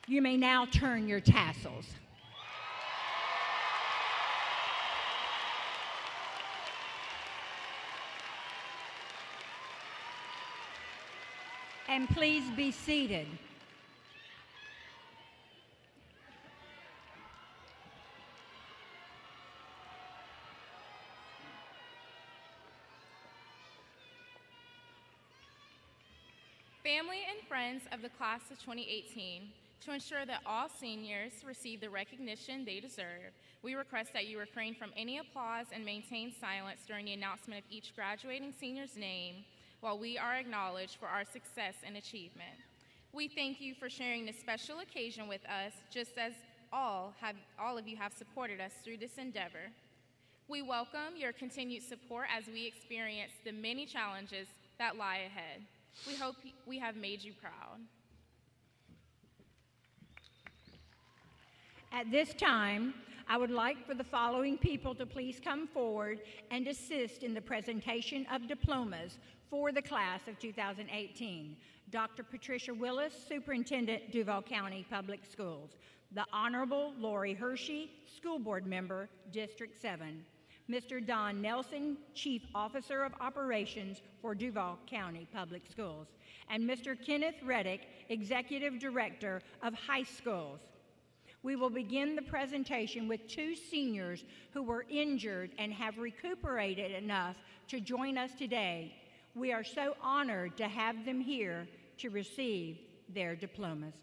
you may now turn your tassels. And please be seated. Family and friends of the class of 2018, to ensure that all seniors receive the recognition they deserve, we request that you refrain from any applause and maintain silence during the announcement of each graduating senior's name while we are acknowledged for our success and achievement. We thank you for sharing this special occasion with us, just as all of you have supported us through this endeavor. We welcome your continued support as we experience the many challenges that lie ahead. We hope we have made you proud. At this time, I would like for the following people to please come forward and assist in the presentation of diplomas for the class of 2018. Dr. Patricia Willis, Superintendent, Duval County Public Schools. The Honorable Lori Hershey, School Board Member, District 7. Mr. Don Nelson, Chief Officer of Operations for Duval County Public Schools. And Mr. Kenneth Reddick, Executive Director of High Schools. We will begin the presentation with two seniors who were injured and have recuperated enough to join us today. We are so honored to have them here to receive their diplomas.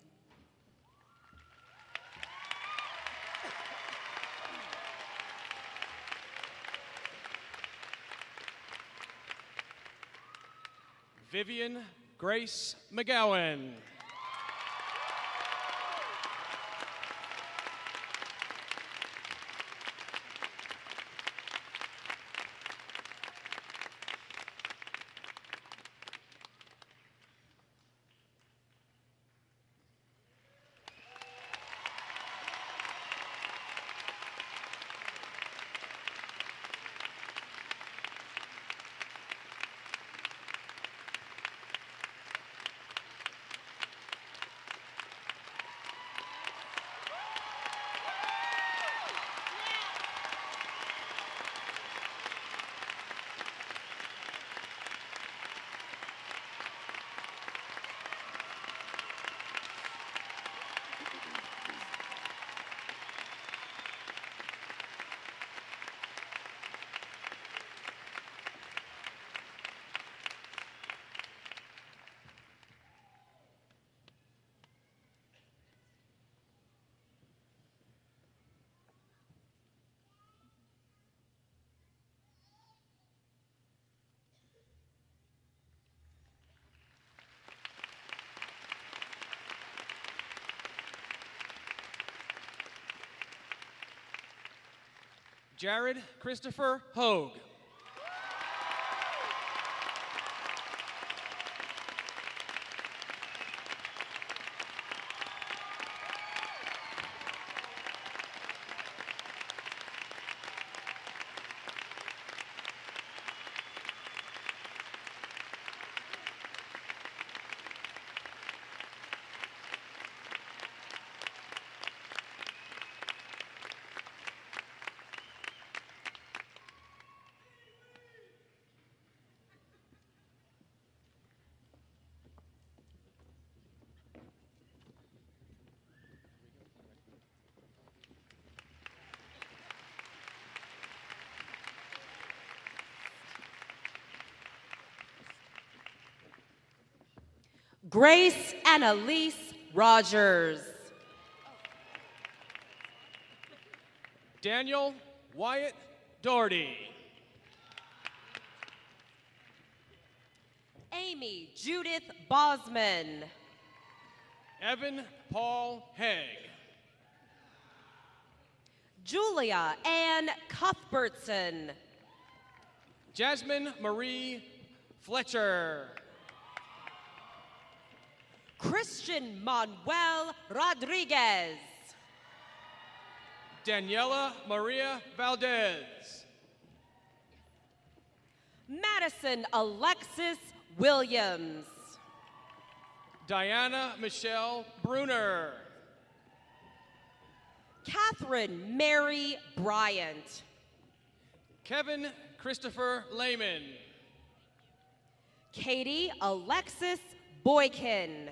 Vivian Grace McGowan. Jared Christopher Hogue. Grace Annalise Rogers. Daniel Wyatt Doherty. Amy Judith Bosman. Evan Paul Haig. Julia Ann Cuthbertson. Jasmine Marie Fletcher. Christian Manuel Rodriguez. Daniela Maria Valdez. Madison Alexis Williams. Diana Michelle Bruner. Catherine Mary Bryant. Kevin Christopher Lehman. Katie Alexis Boykin.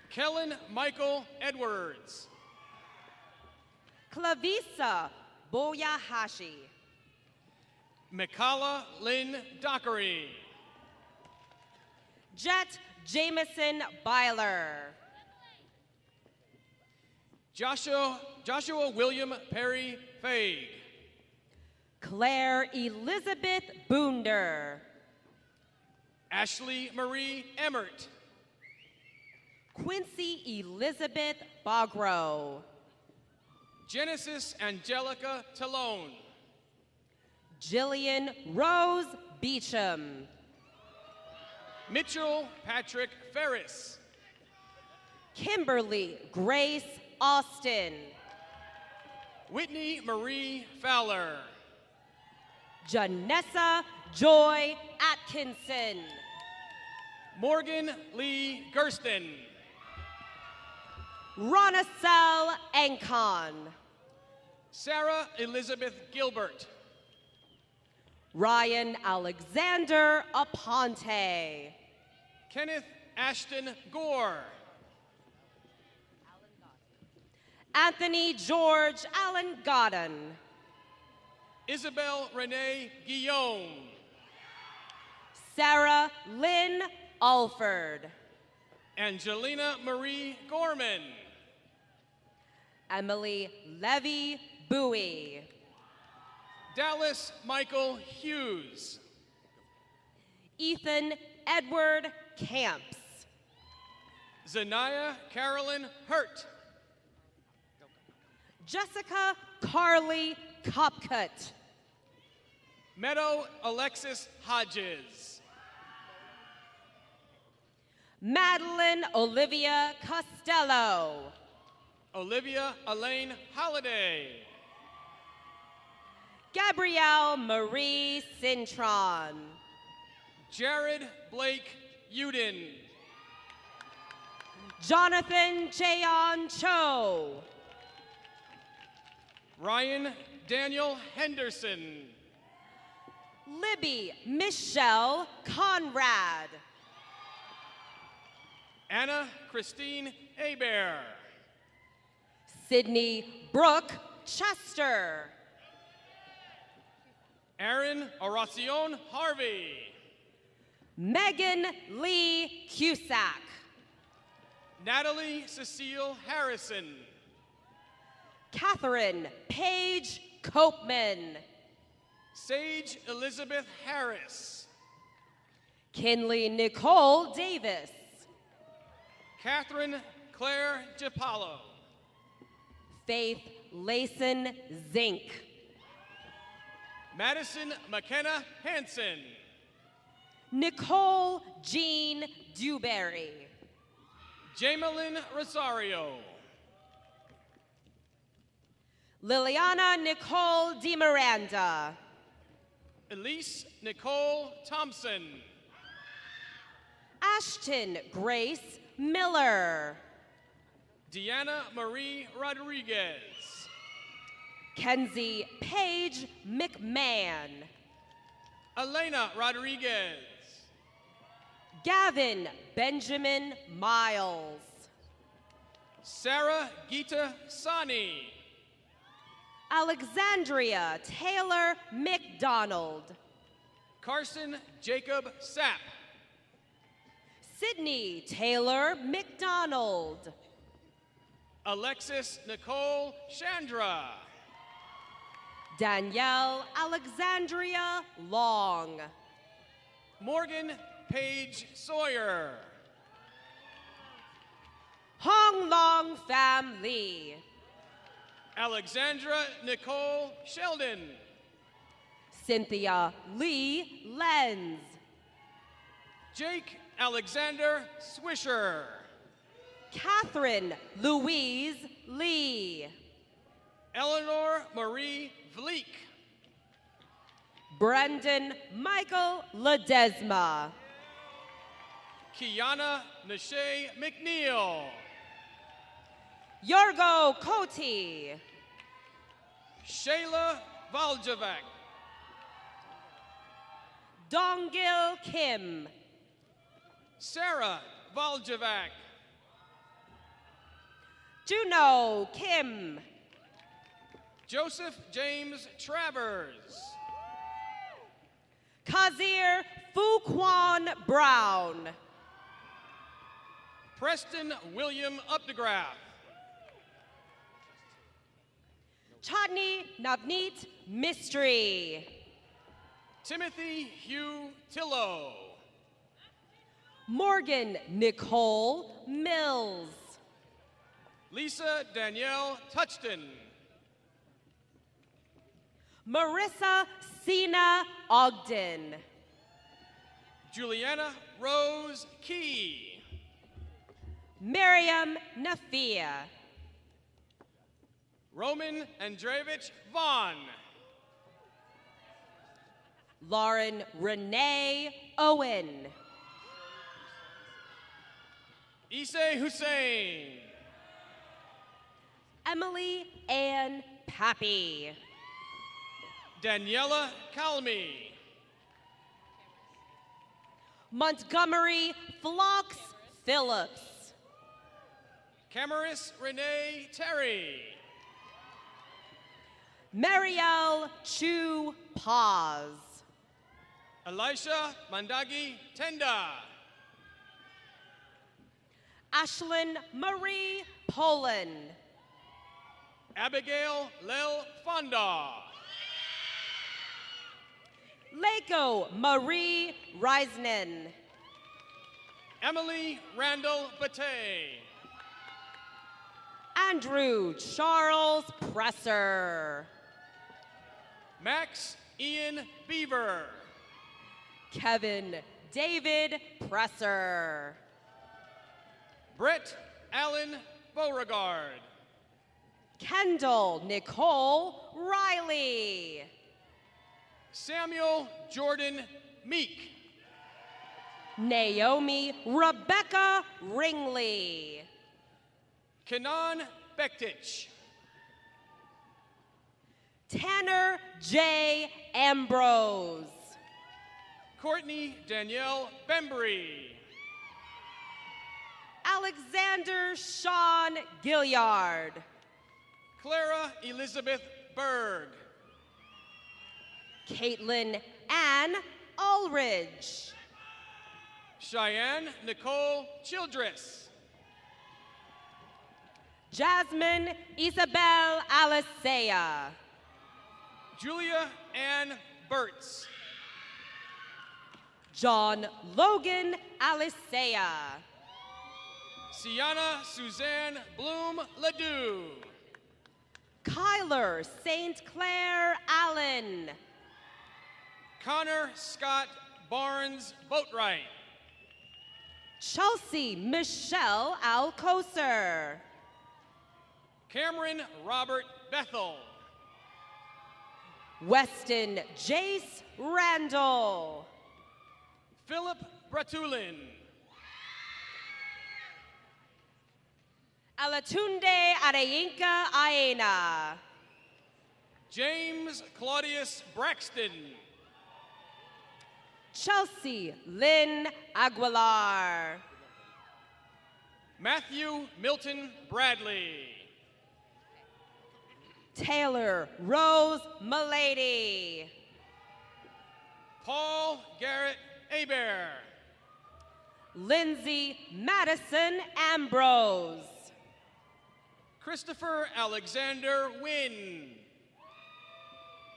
Kellen Michael Edwards. Clavisa Boyahashi. Mikala Lynn Dockery. Jet Jameson Byler. Joshua William Perry Faig. Claire Elizabeth Boonder. Ashley Marie Emmert. Quincy Elizabeth Bogro. Genesis Angelica Talone. Jillian Rose Beecham. Mitchell Patrick Ferris. Kimberly Grace Austin. Whitney Marie Fowler. Janessa Joy Atkinson. Morgan Lee Gersten. Ronacel Ancon. Sarah Elizabeth Gilbert. Ryan Alexander Aponte. Kenneth Ashton Gore. Anthony George Allen Godden. Isabel Renee Guillaume. Sarah Lynn Alford. Angelina Marie Gorman. Emily Levy Bowie. Dallas Michael Hughes. Ethan Edward Camps. Zanaya Carolyn Hurt. Jessica Carly Copcutt. Meadow Alexis Hodges. Madeline Olivia Costello. Olivia Elaine Holliday. Gabrielle Marie Cintron. Jared Blake Uden. Jonathan Jayon Cho. Ryan Daniel Henderson. Libby Michelle Conrad. Anna Christine Hebert. Sydney Brooke Chester. Aaron Horacion Harvey. Megan Lee Cusack. Natalie Cecile Harrison. Catherine Paige Copeman. Sage Elizabeth Harris. Kinley Nicole Davis. Catherine Claire DiPaolo. Faith Layson Zink. Madison McKenna Hansen. Nicole Jean Dewberry. Jamelyn Rosario. Liliana Nicole DeMiranda. Elise Nicole Thompson. Ashton Grace Miller. Deanna Marie Rodriguez. Kenzie Paige McMahon. Elena Rodriguez. Gavin Benjamin Miles. Sarah Gita Sani. Alexandria Taylor McDonald. Carson Jacob Sapp. Sydney Taylor McDonald. Alexis Nicole Chandra. Danielle Alexandria Long. Morgan Paige Sawyer. Hong Long family. Alexandra Nicole Sheldon. Cynthia Lee Lenz. Jake Alexander Swisher. Catherine Louise Lee. Eleanor Marie Vleek. Brendan Michael Ledesma. Kiana Nashay McNeil. Yorgo Koti. Shayla Valjavak. Dongil Kim. Sarah Valjavak. Juno Kim. Joseph James Travers. Kazir Fuquan Brown. Preston William Updegraff. Chatni Navneet Mystery. Timothy Hugh Tillo. Morgan Nicole Mills. Lisa Danielle Touchton. Marissa Sina Ogden. Juliana Rose Key. Miriam Nafia. Roman Andreevich Vaughn. Lauren Renee Owen. Issei Hussein. Emily Ann Pappy. Daniela Calmy. Montgomery Phlox Phillips. Camaris Renee Terry. Marielle Chu Paz. Elisha Mandagi Tenda. Ashlyn Marie Poland. Abigail Lel Fonda. Lako Marie Reisnen. Emily Randall Batey. Andrew Charles Presser. Max Ian Beaver. Kevin David Presser. Brett Allen Beauregard. Kendall Nicole Riley. Samuel Jordan Meek. Naomi Rebecca Ringley. Kenan Bektich. Tanner J. Ambrose. Courtney Danielle Bembry. Alexander Sean Gilliard. Clara Elizabeth Berg. Caitlin Ann Ulridge. Cheyenne Nicole Childress. Jasmine Isabel Alicea. Julia Ann Burtz. John Logan Alicea. Sienna Suzanne Bloom Ledoux. Kyler St. Clair Allen. Connor Scott Barnes Boatwright. Chelsea Michelle Alcocer. Cameron Robert Bethel. Weston Jace Randall. Philip Bratulin. Alatunde Adeyinka Aena. James Claudius Braxton. Chelsea Lynn Aguilar. Matthew Milton Bradley. Taylor Rose Milady. Paul Garrett Hebert. Lindsay Madison Ambrose. Christopher Alexander Wynn.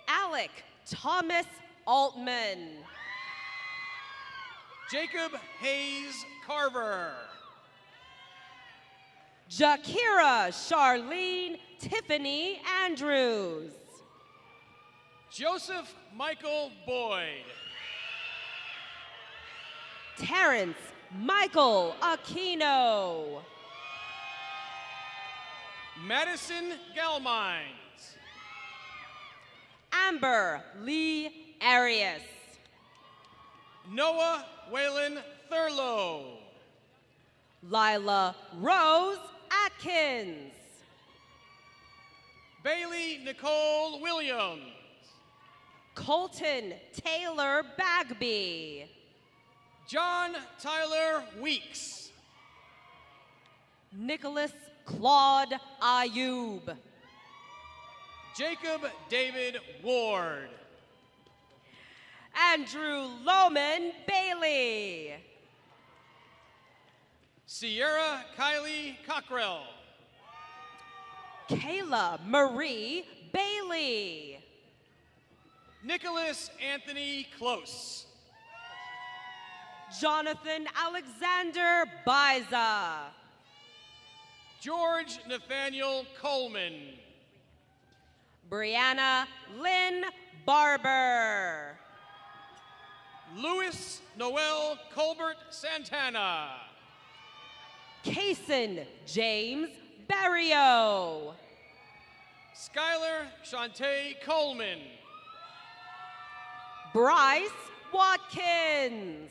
Alec Thomas Altman. Jacob Hayes Carver. Jakira Charlene Tiffany Andrews. Joseph Michael Boyd. Terrence Michael Aquino. Madison Galmines. Amber Lee Arias. Noah Whalen Thurlow. Lila Rose Atkins. Bailey Nicole Williams. Colton Taylor Bagby. John Tyler Weeks. Nicholas Claude Ayub. Jacob David Ward. Andrew Loman Bailey. Sierra Kylie Cockrell. Kayla Marie Bailey. Nicholas Anthony Close. Jonathan Alexander Biza. George Nathaniel Coleman. Brianna Lynn Barber. Louis Noel Colbert Santana. Kason James Barrio. Skylar Shantae Coleman. Bryce Watkins.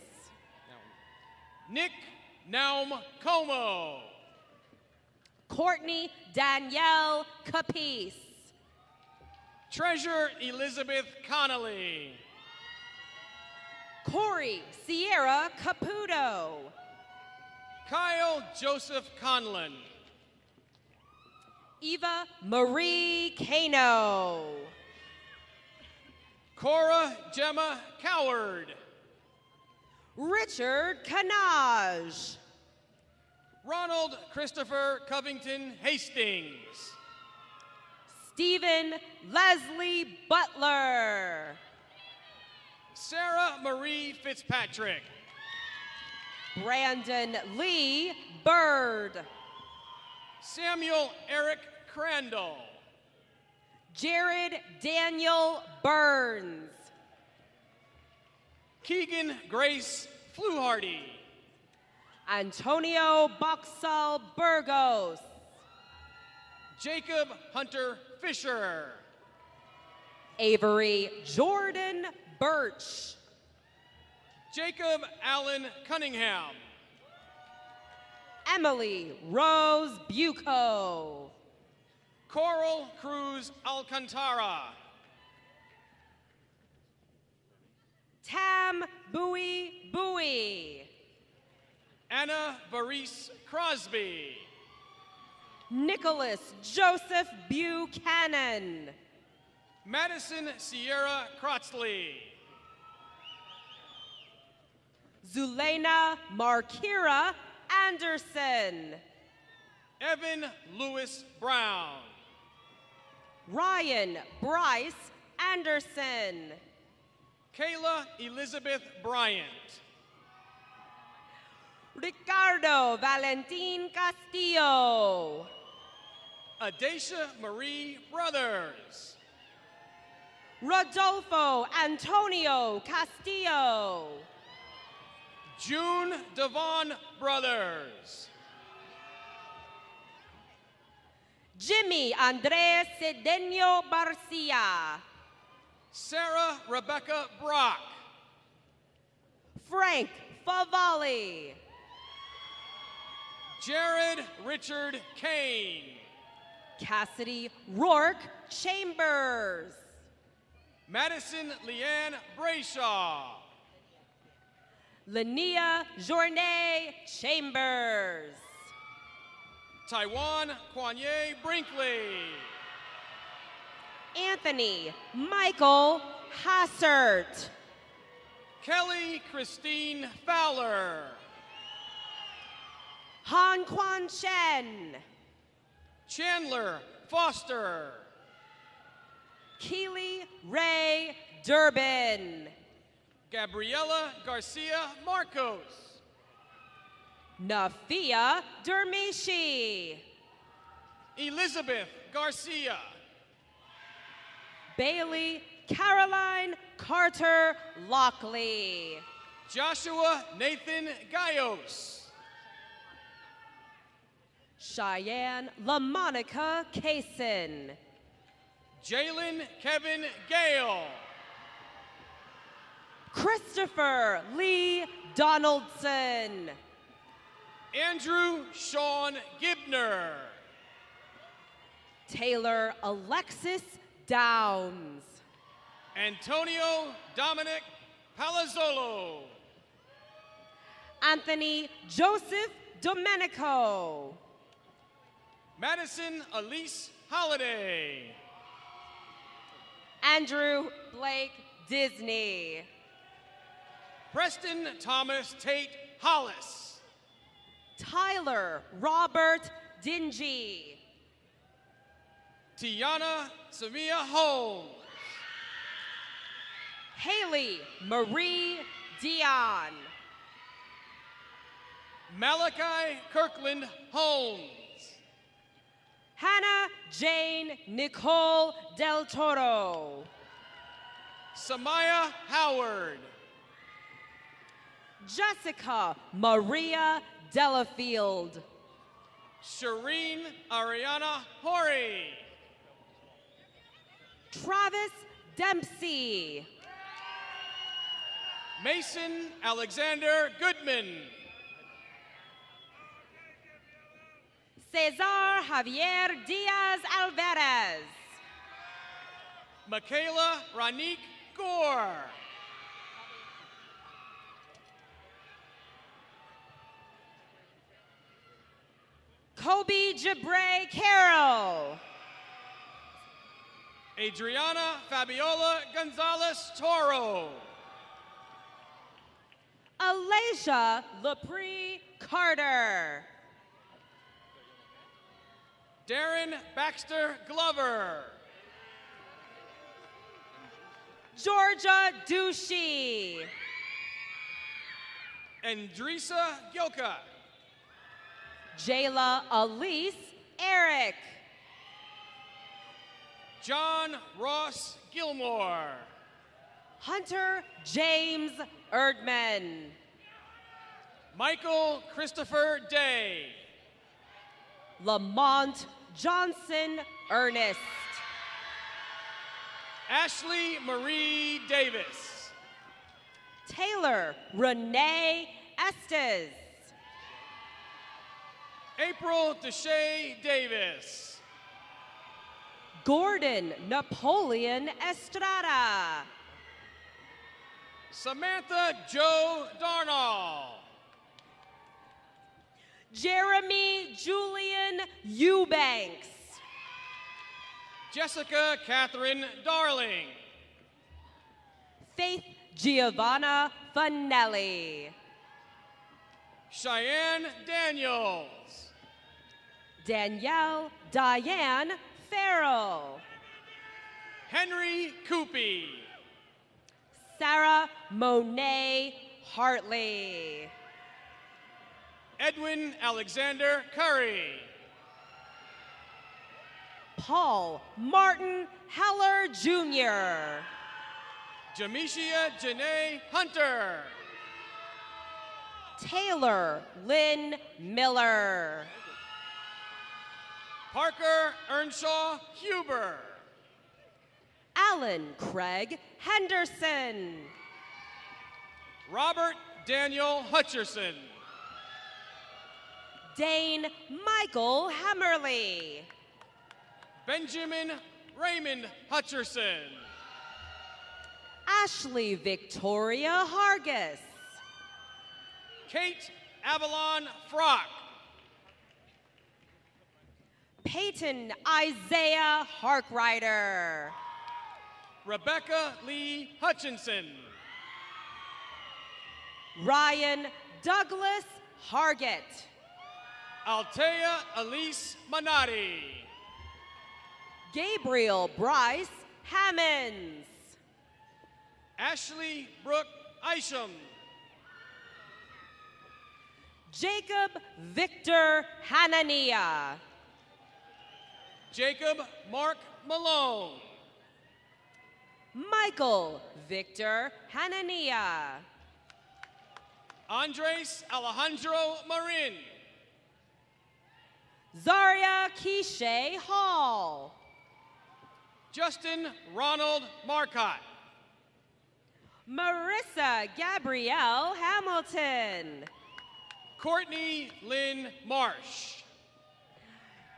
Nick Naum Como. Courtney Danielle Capice. Treasure Elizabeth Connolly. Corey Sierra Caputo. Kyle Joseph Conlon. Eva Marie Kano. Cora Gemma Coward. Richard Canage. Ronald Christopher Covington Hastings. Stephen Leslie Butler. Sarah Marie Fitzpatrick. Brandon Lee Bird. Samuel Eric Crandall. Jared Daniel Burns. Keegan Grace Fluharty. Antonio Boxall Burgos. Jacob Hunter Fisher. Avery Jordan Birch. Jacob Allen Cunningham. Emily Rose Bucco. Coral Cruz Alcantara. Tam Bowie Bowie. Anna Varice Crosby. Nicholas Joseph Buchanan. Madison Sierra Crotzley. Zulena Markira Anderson. Evan Lewis Brown. Ryan Bryce Anderson. Kayla Elizabeth Bryant. Ricardo Valentin Castillo. Adacia Marie Brothers. Rodolfo Antonio Castillo. June Devon Brothers. Jimmy Andres Cedeño Barcia. Sarah Rebecca Brock. Frank Favalli. Jared Richard Kane. Cassidy Rourke Chambers. Madison Leanne Brayshaw. Linnea Journée Chambers. Taiwan Kwanye Brinkley. Anthony Michael Hassert. Kelly Christine Fowler. Han Quan Shen. Chandler Foster. Keely Ray Durbin. Gabriela Garcia Marcos. Nafia Dermishi. Elizabeth Garcia. Bailey Caroline Carter Lockley. Joshua Nathan Gaios. Cheyenne LaMonica Kaysen. Jalen Kevin Gale. Christopher Lee Donaldson. Andrew Sean Gibner. Taylor Alexis Downs. Antonio Dominic Palazzolo. Anthony Joseph Domenico. Madison Elise Holiday. Andrew Blake Disney. Preston Thomas Tate Hollis. Tyler Robert Dingy. Tiana Samia Holmes. Haley Marie Dion. Malachi Kirkland Holmes. Hannah Jane Nicole Del Toro. Samaya Howard. Jessica Maria Delafield. Shireen Ariana Hori. Travis Dempsey. Mason Alexander Goodman. Cesar Javier Diaz Alvarez. Michaela Ranique Gore. Kobe Jabre Carroll. Adriana Fabiola Gonzalez Toro. Alasia Lepre Carter. Darren Baxter Glover. Georgia Ducey. Andrisa Gilka. Jayla Elise Eric. John Ross Gilmore. Hunter James Erdman. Michael Christopher Day. Lamont Johnson Ernest. Ashley Marie Davis. Taylor Renee Estes. April Deshay Davis. Gordon Napoleon Estrada. Samantha Joe Darnall. Jeremy Julian Eubanks. Jessica Catherine Darling. Faith Giovanna Fanelli. Cheyenne Daniels. Danielle Diane Farrell. Henry Coopy. Sarah Monet Hartley. Edwin Alexander Curry. Paul Martin Heller Jr. Jamisha Janae Hunter. Taylor Lynn Miller. Parker Earnshaw Huber. Alan Craig Henderson. Robert Daniel Hutcherson. Dane Michael Hammerly. Benjamin Raymond Hutcherson. Ashley Victoria Hargis. Kate Avalon Frock. Peyton Isaiah Harkrider. Rebecca Lee Hutchinson. Ryan Douglas Hargett. Altea Elise Manati. Gabriel Bryce Hammonds. Ashley Brooke Isham. Jacob Victor Hanania. Jacob Mark Malone. Michael Victor Hanania. Andres Alejandro Marin. Zaria Keisha Hall. Justin Ronald Marcotte. Marissa Gabrielle Hamilton. Courtney Lynn Marsh.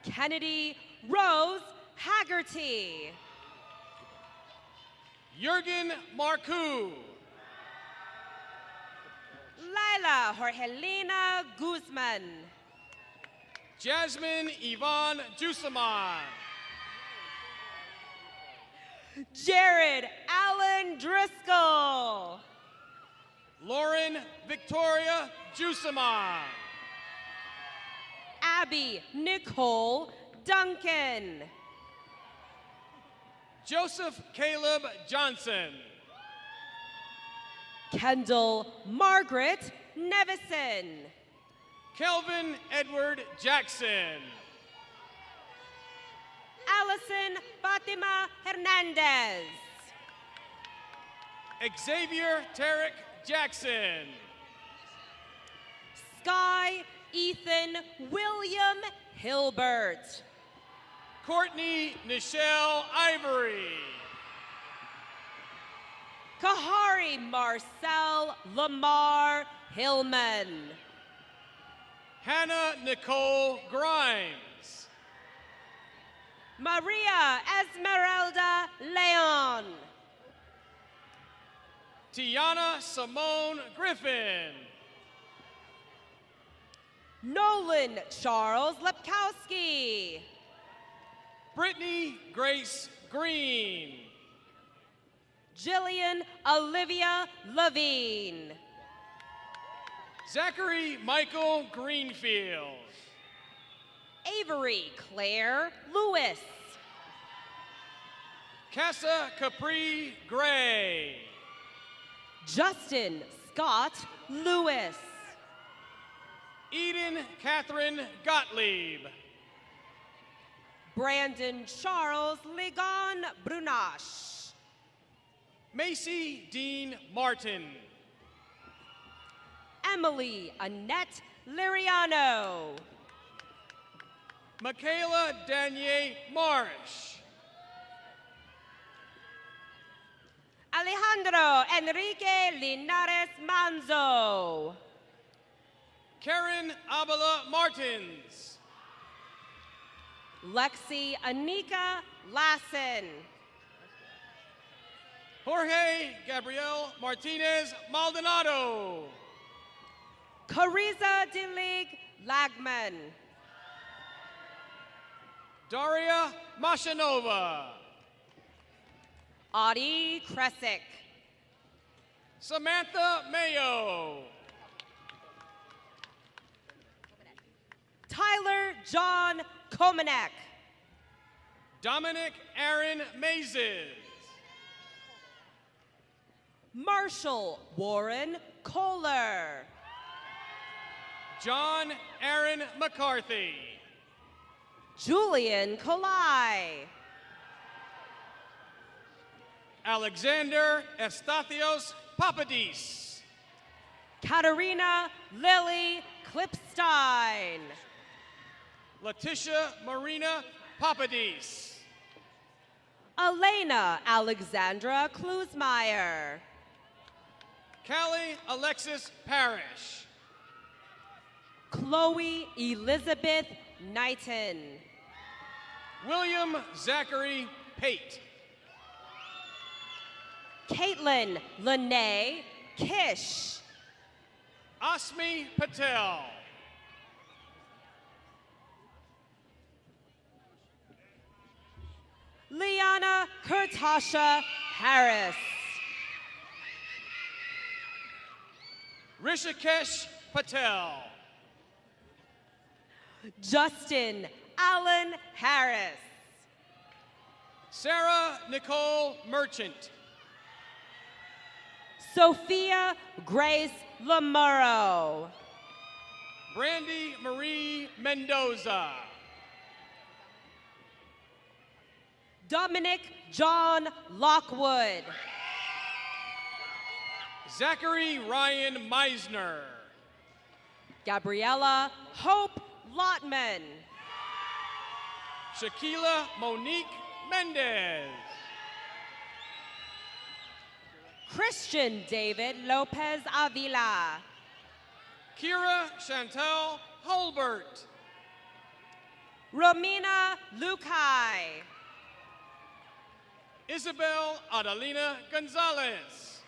Kennedy Rose Haggerty. Jurgen Marcoux. Lila Jorgelina Guzman. Jasmine Yvonne Jusaman. Jared Allen Driscoll. Lauren Victoria Jusaman. Abby Nicole Duncan. Joseph Caleb Johnson. Kendall Margaret Nevison. Kelvin Edward Jackson. Allison Fatima Hernandez. Xavier Tarek Jackson. Sky Ethan William Hilbert. Courtney Nichelle Ivory. Kahari Marcel Lamar Hillman. Hannah Nicole Grimes. Maria Esmeralda Leon. Tiana Simone Griffin. Nolan Charles Lepkowski. Brittany Grace Green. Jillian Olivia Levine. Zachary Michael Greenfield. Avery Claire Lewis. Casa Capri Gray. Justin Scott Lewis. Eden Catherine Gottlieb. Brandon Charles Ligon Brunache. Macy Dean Martin. Emily Annette Liriano. Michaela Danier Marsh. Alejandro Enrique Linares Manzo. Karen Abela Martins. Lexi Anika Lassen. Jorge Gabriel Martinez Maldonado. Cariza Dilig Lagman. Daria Mashanova. Audie Kresick. Samantha Mayo. Tyler John Komanek. Dominic Aaron Mazes. Marshall Warren Kohler. John Aaron McCarthy. Julian Kolai. Alexander Estathos Papadis. Katerina Lily Klipstein. Letitia Marina Papadis. Elena Alexandra Klusmeyer. Callie Alexis Parrish. Chloe Elizabeth Knighton. William Zachary Pate. Caitlin Lene Kish. Asmi Patel. Liana Kurtasha Harris. Rishikesh Patel. Justin Allen Harris. Sarah Nicole Merchant. Sophia Grace Lamuro. Brandy Marie Mendoza. Dominic John Lockwood. Zachary Ryan Meisner. Gabriella Hope Lotman. Shaquila Monique Mendez. Christian David Lopez Avila. Kira Chantel Holbert. Romina Lukai. Isabel Adelina Gonzalez.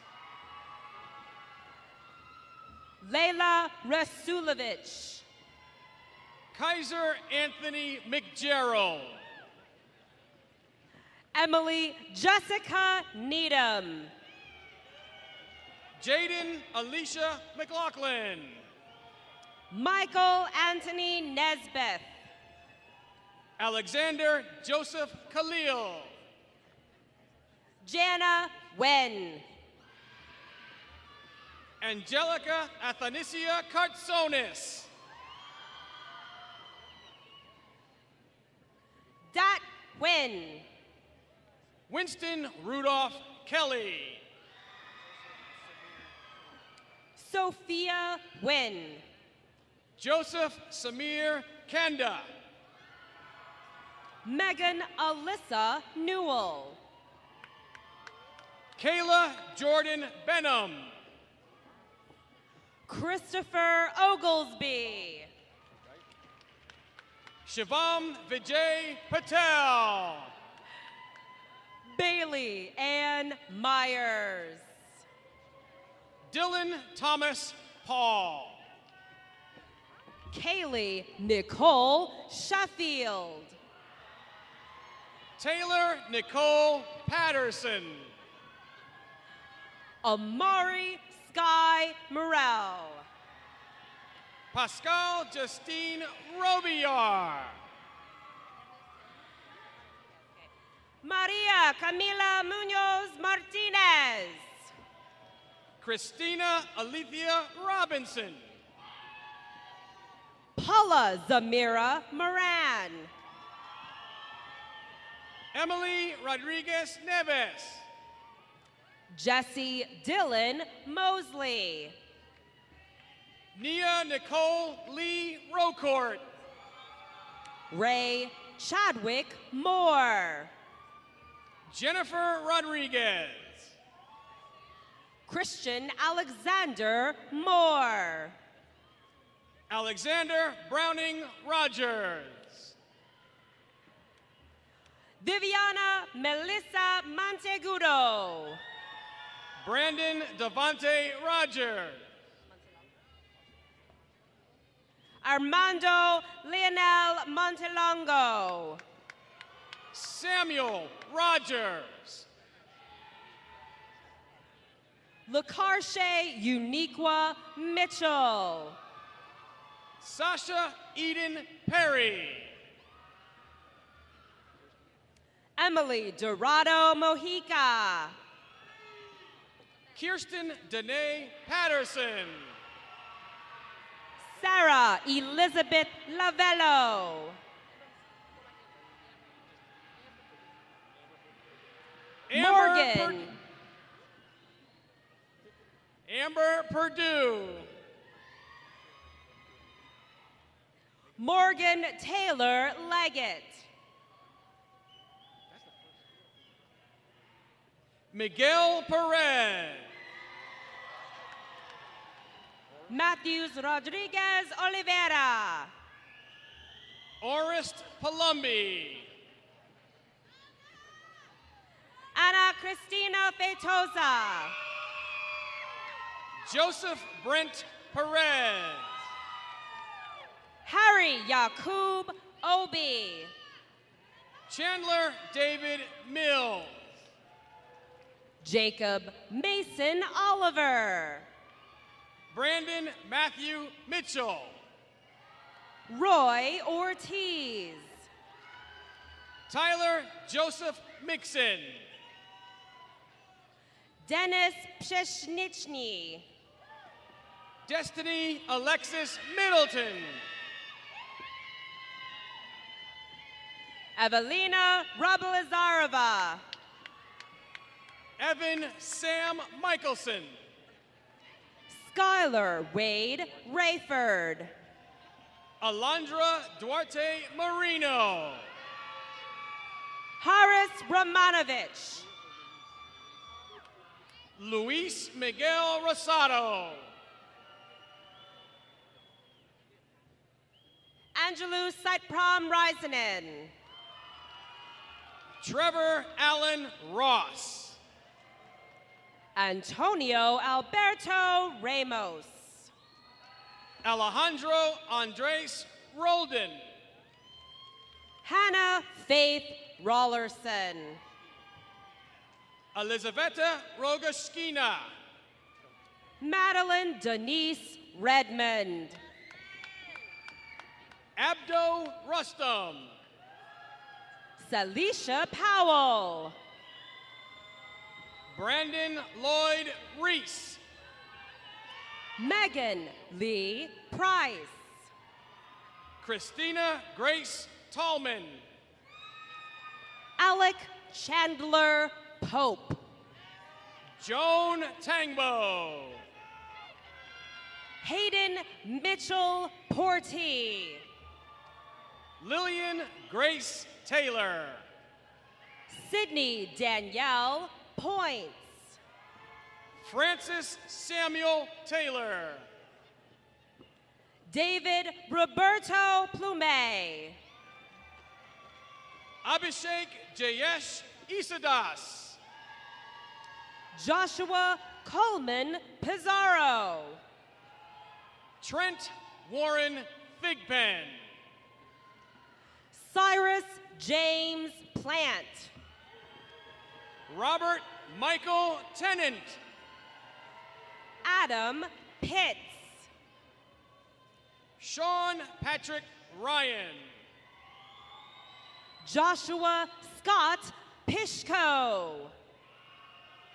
Layla Rasulovich. Kaiser Anthony McGerald. Emily Jessica Needham. Jaden Alicia McLaughlin. Michael Anthony Nesbeth. Alexander Joseph Khalil. Jana Wen. Angelica Athanisia Kartsonis. Dat Wen. Winston Rudolph Kelly. Sophia Wen. Joseph Samir Kanda. Megan Alyssa Newell. Kayla Jordan Benham. Christopher Oglesby. Shivam Vijay Patel. Bailey Ann Myers. Dylan Thomas Paul. Kaylee Nicole Sheffield. Taylor Nicole Patterson. Amari Sky Morrell. Pascal Justine Robillard. Maria Camila Munoz Martinez. Christina Alethea Robinson. Paula Zamira Moran. Emily Rodriguez Neves. Jesse Dylan Mosley. Nia Nicole Lee Rocourt. Ray Chadwick Moore. Jennifer Rodriguez. Christian Alexander Moore. Alexander Browning Rogers. Viviana Melissa Montegudo. Brandon Devante Rogers. Armando Leonel Montelongo. Samuel Rogers. Lakarshe Uniqua Mitchell. Sasha Eden Perry. Emily Dorado Mojica. Kirsten Danae Patterson. Sarah Elizabeth Lavello. Morgan. Amber Purdue. Morgan Taylor Leggett. Miguel Perez. Matthews Rodriguez Oliveira. Orest Palumbi. Ana Cristina Feitosa. Joseph Brent Perez. Harry Yakub Obi. Chandler David Mills. Jacob Mason Oliver. Brandon Matthew Mitchell. Roy Ortiz. Tyler Joseph Mixon. Dennis Pshenichny. Destiny Alexis Middleton. Evelina Rablazarova. Evan Sam Michelson. Skylar Wade Rayford. Alondra Duarte Marino. Haris Romanovich. Luis Miguel Rosado. Angelou Saitpram Risanen. Trevor Allen Ross. Antonio Alberto Ramos. Alejandro Andres Roldan. Hannah Faith Rollerson. Elizaveta Rogaskina. Madeline Denise Redmond. Abdo Rustum. Salisha Powell. Brandon Lloyd Reese. Megan Lee Price. Christina Grace Tallman. Alec Chandler Pope. Joan Tangbo. Hayden Mitchell Porty. Lillian Grace Taylor. Sydney Danielle Points. Francis Samuel Taylor. David Roberto Plume. Abhishek Jayesh Isadas. Joshua Coleman Pizarro. Trent Warren Thigpen. Cyrus James Plant. Robert Michael Tennant. Adam Pitts. Sean Patrick Ryan. Joshua Scott Pishko.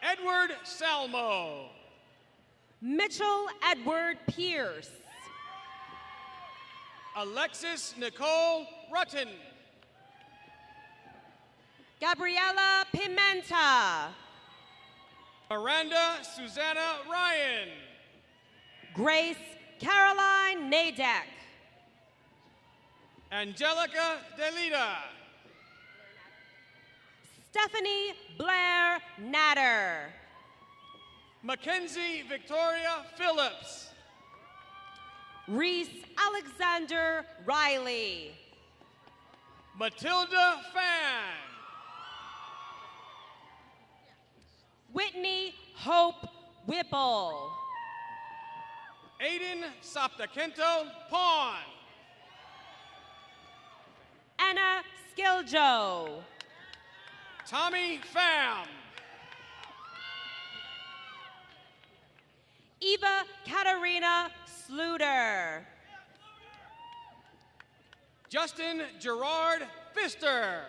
Edward Salmo. Mitchell Edward Pierce. Alexis Nicole Rutten. Gabriela Pimenta. Miranda Susanna Ryan. Grace Caroline Nadek. Angelica Delita. Stephanie Blair Natter. Mackenzie Victoria Phillips. Reese Alexander Riley. Matilda Fan. Whitney Hope Whipple. Aiden Saptakento Pawn. Anna Skiljo. Tommy Pham. Eva Katarina Sluter. Justin Gerard Pfister.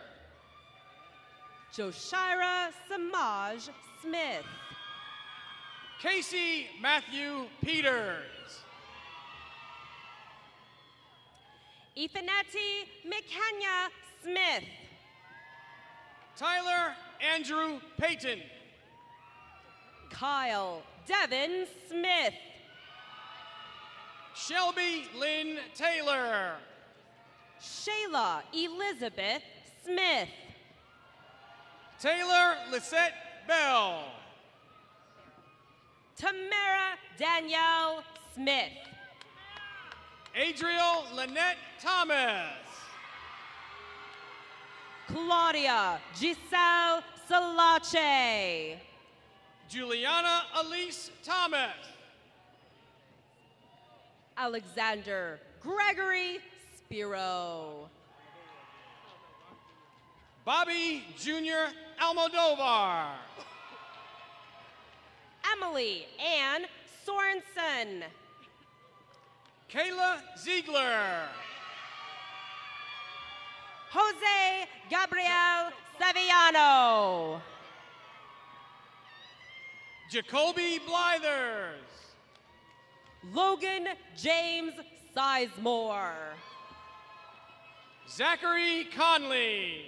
Joshira Samaj Smith. Casey Matthew Peters. Ethaneti McKenya Smith. Tyler Andrew Payton. Kyle Devin Smith. Shelby Lynn Taylor. Shayla Elizabeth Smith. Taylor Lisette Bell. Tamara Danielle Smith. Adriel Lynette Thomas. Claudia Giselle Salache. Juliana Elise Thomas. Alexander Gregory Spiro. Bobby Jr. Almodovar. Emily Ann Sorensen. Kayla Ziegler. Jose Gabriel Saviano. Jacoby Blithers. Logan James Sizemore. Zachary Conley.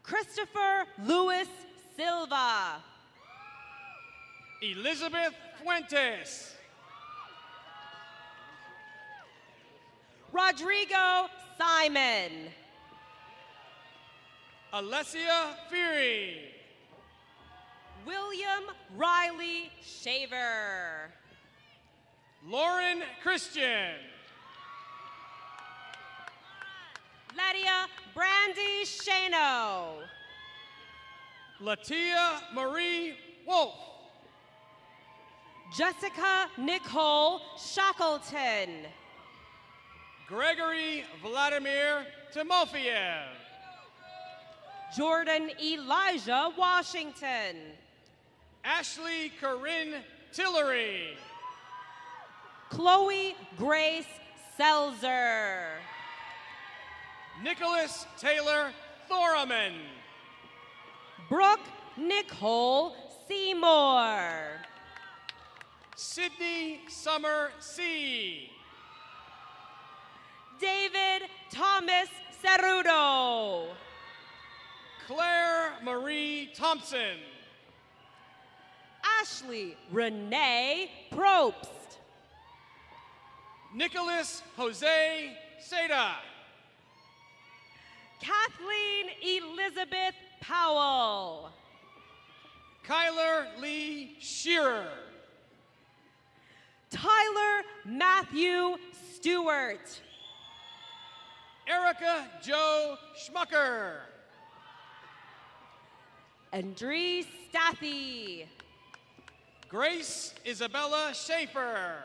Christopher Lewis Silva. Elizabeth Fuentes. Rodrigo Simon. Alessia Feary. William Riley Shaver. Lauren Christian. Lydia Brandy Shano. Latia Marie Wolf. Jessica Nicole Shackleton. Gregory Vladimir Timofeyev. Jordan Elijah Washington. Ashley Corinne Tillery. Chloe Grace Selzer. Nicholas Taylor Thoraman. Brooke Nicole Seymour. Sydney Summer C. David Thomas Cerudo. Claire Marie Thompson. Ashley Renee Probst. Nicholas Jose Seda. Kathleen Elizabeth Powell. Kyler Lee Shearer. Tyler Matthew Stewart. Erica Joe Schmucker. Andree Stathy. Grace Isabella Schaefer.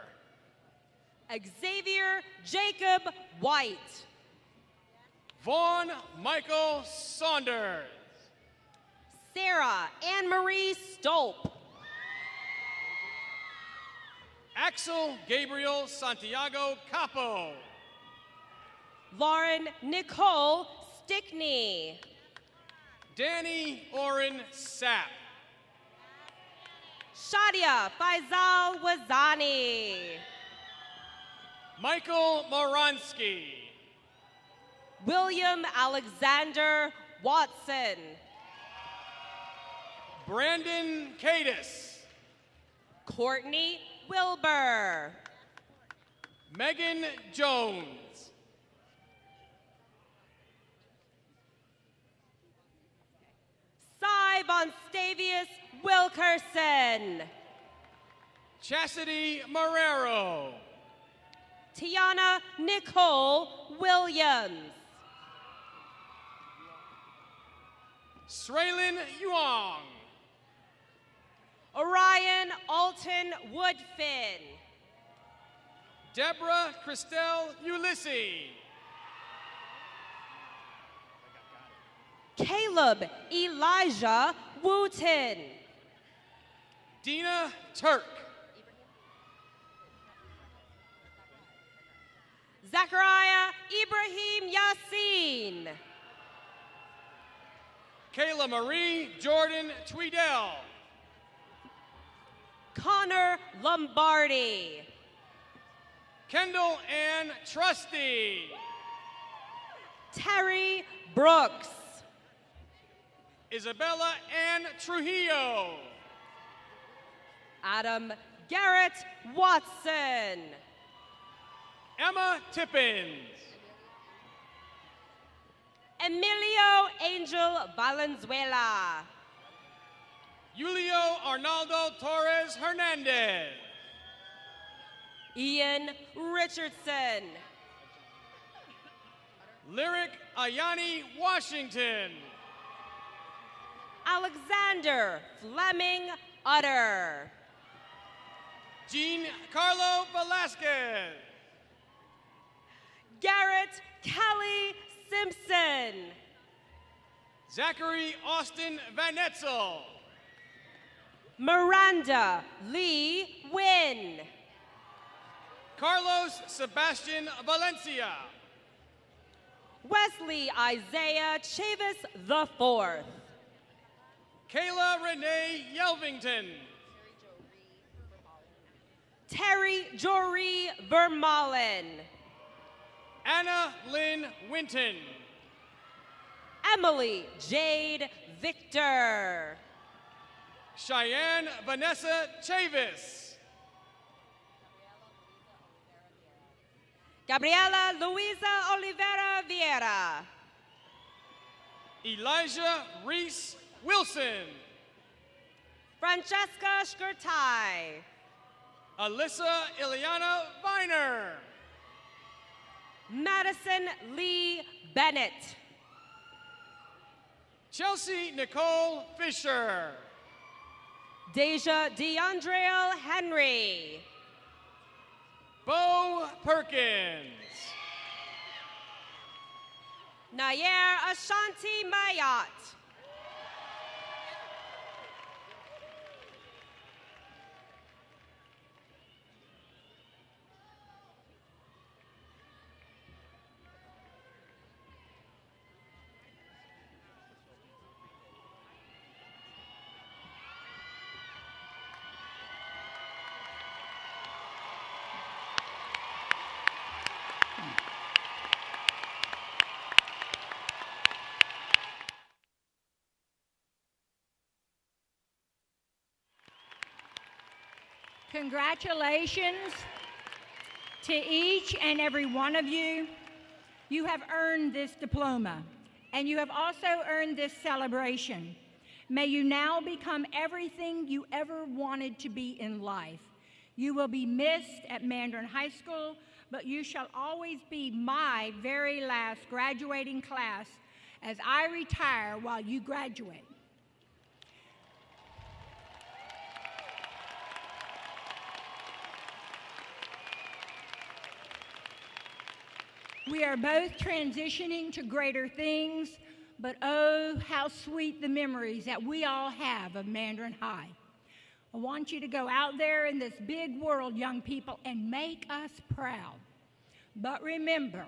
Xavier Jacob White. Vaughn Michael Saunders. Sarah Anne Marie Stolp. Axel Gabriel Santiago Capo. Lauren Nicole Stickney. Danny Oren Sapp. Shadia Faisal Wazani. Michael Moransky. William Alexander Watson. Brandon Cadis. Courtney Wilbur. Megan Jones. Cy Von Stavius Wilkerson. Chastity Marrero. Tiana Nicole Williams. Sraylin Yuang. Orion Alton Woodfin. Deborah Christelle Ulysses. Caleb Elijah Wooten. Dina Turk. Zachariah Ibrahim Yassin. Kayla Marie Jordan Tweedell. Connor Lombardi. Kendall Ann Trusty. Terry Brooks. Isabella Ann Trujillo. Adam Garrett Watson. Emma Tippins. Emilio Angel Valenzuela. Julio Arnaldo Torres Hernandez. Ian Richardson. Lyric Ayani Washington. Alexander Fleming Utter. Jean Carlo Velasquez. Garrett Kelly Simpson. Zachary Austin Van Etzel. Miranda Lee Wynn. Carlos Sebastian Valencia. Wesley Isaiah Chavis IV. Kayla Renee Yelvington. Terry Jory Vermalen. Anna Lynn Winton. Emily Jade Victor. Cheyenne Vanessa Chavis. Gabriela Luisa Oliveira Vieira. Elijah Reese Wilson. Francesca Skirtai. Alyssa Ileana Viner. Madison Lee Bennett. Chelsea Nicole Fisher. Deja DeAndrea Henry. Bo Perkins. Nayer Ashanti Mayat. Congratulations to each and every one of you. You have earned this diploma, and you have also earned this celebration. May you now become everything you ever wanted to be in life. You will be missed at Mandarin High School, but you shall always be my very last graduating class as I retire while you graduate. We are both transitioning to greater things, but oh, how sweet the memories that we all have of Mandarin High. I want you to go out there in this big world, young people, and make us proud. But remember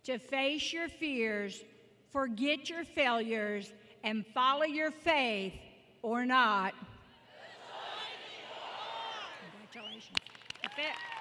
to face your fears, forget your failures, and follow your faith or not. Congratulations. That's it.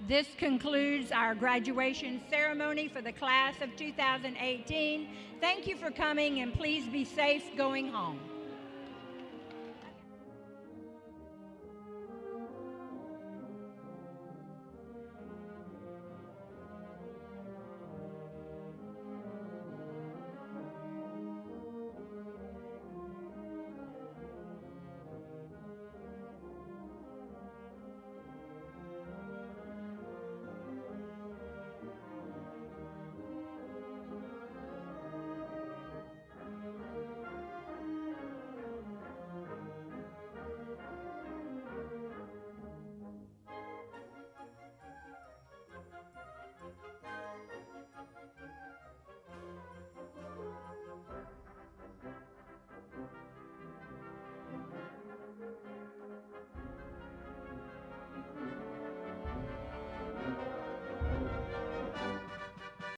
This concludes our graduation ceremony for the class of 2018. Thank you for coming, and please be safe going home.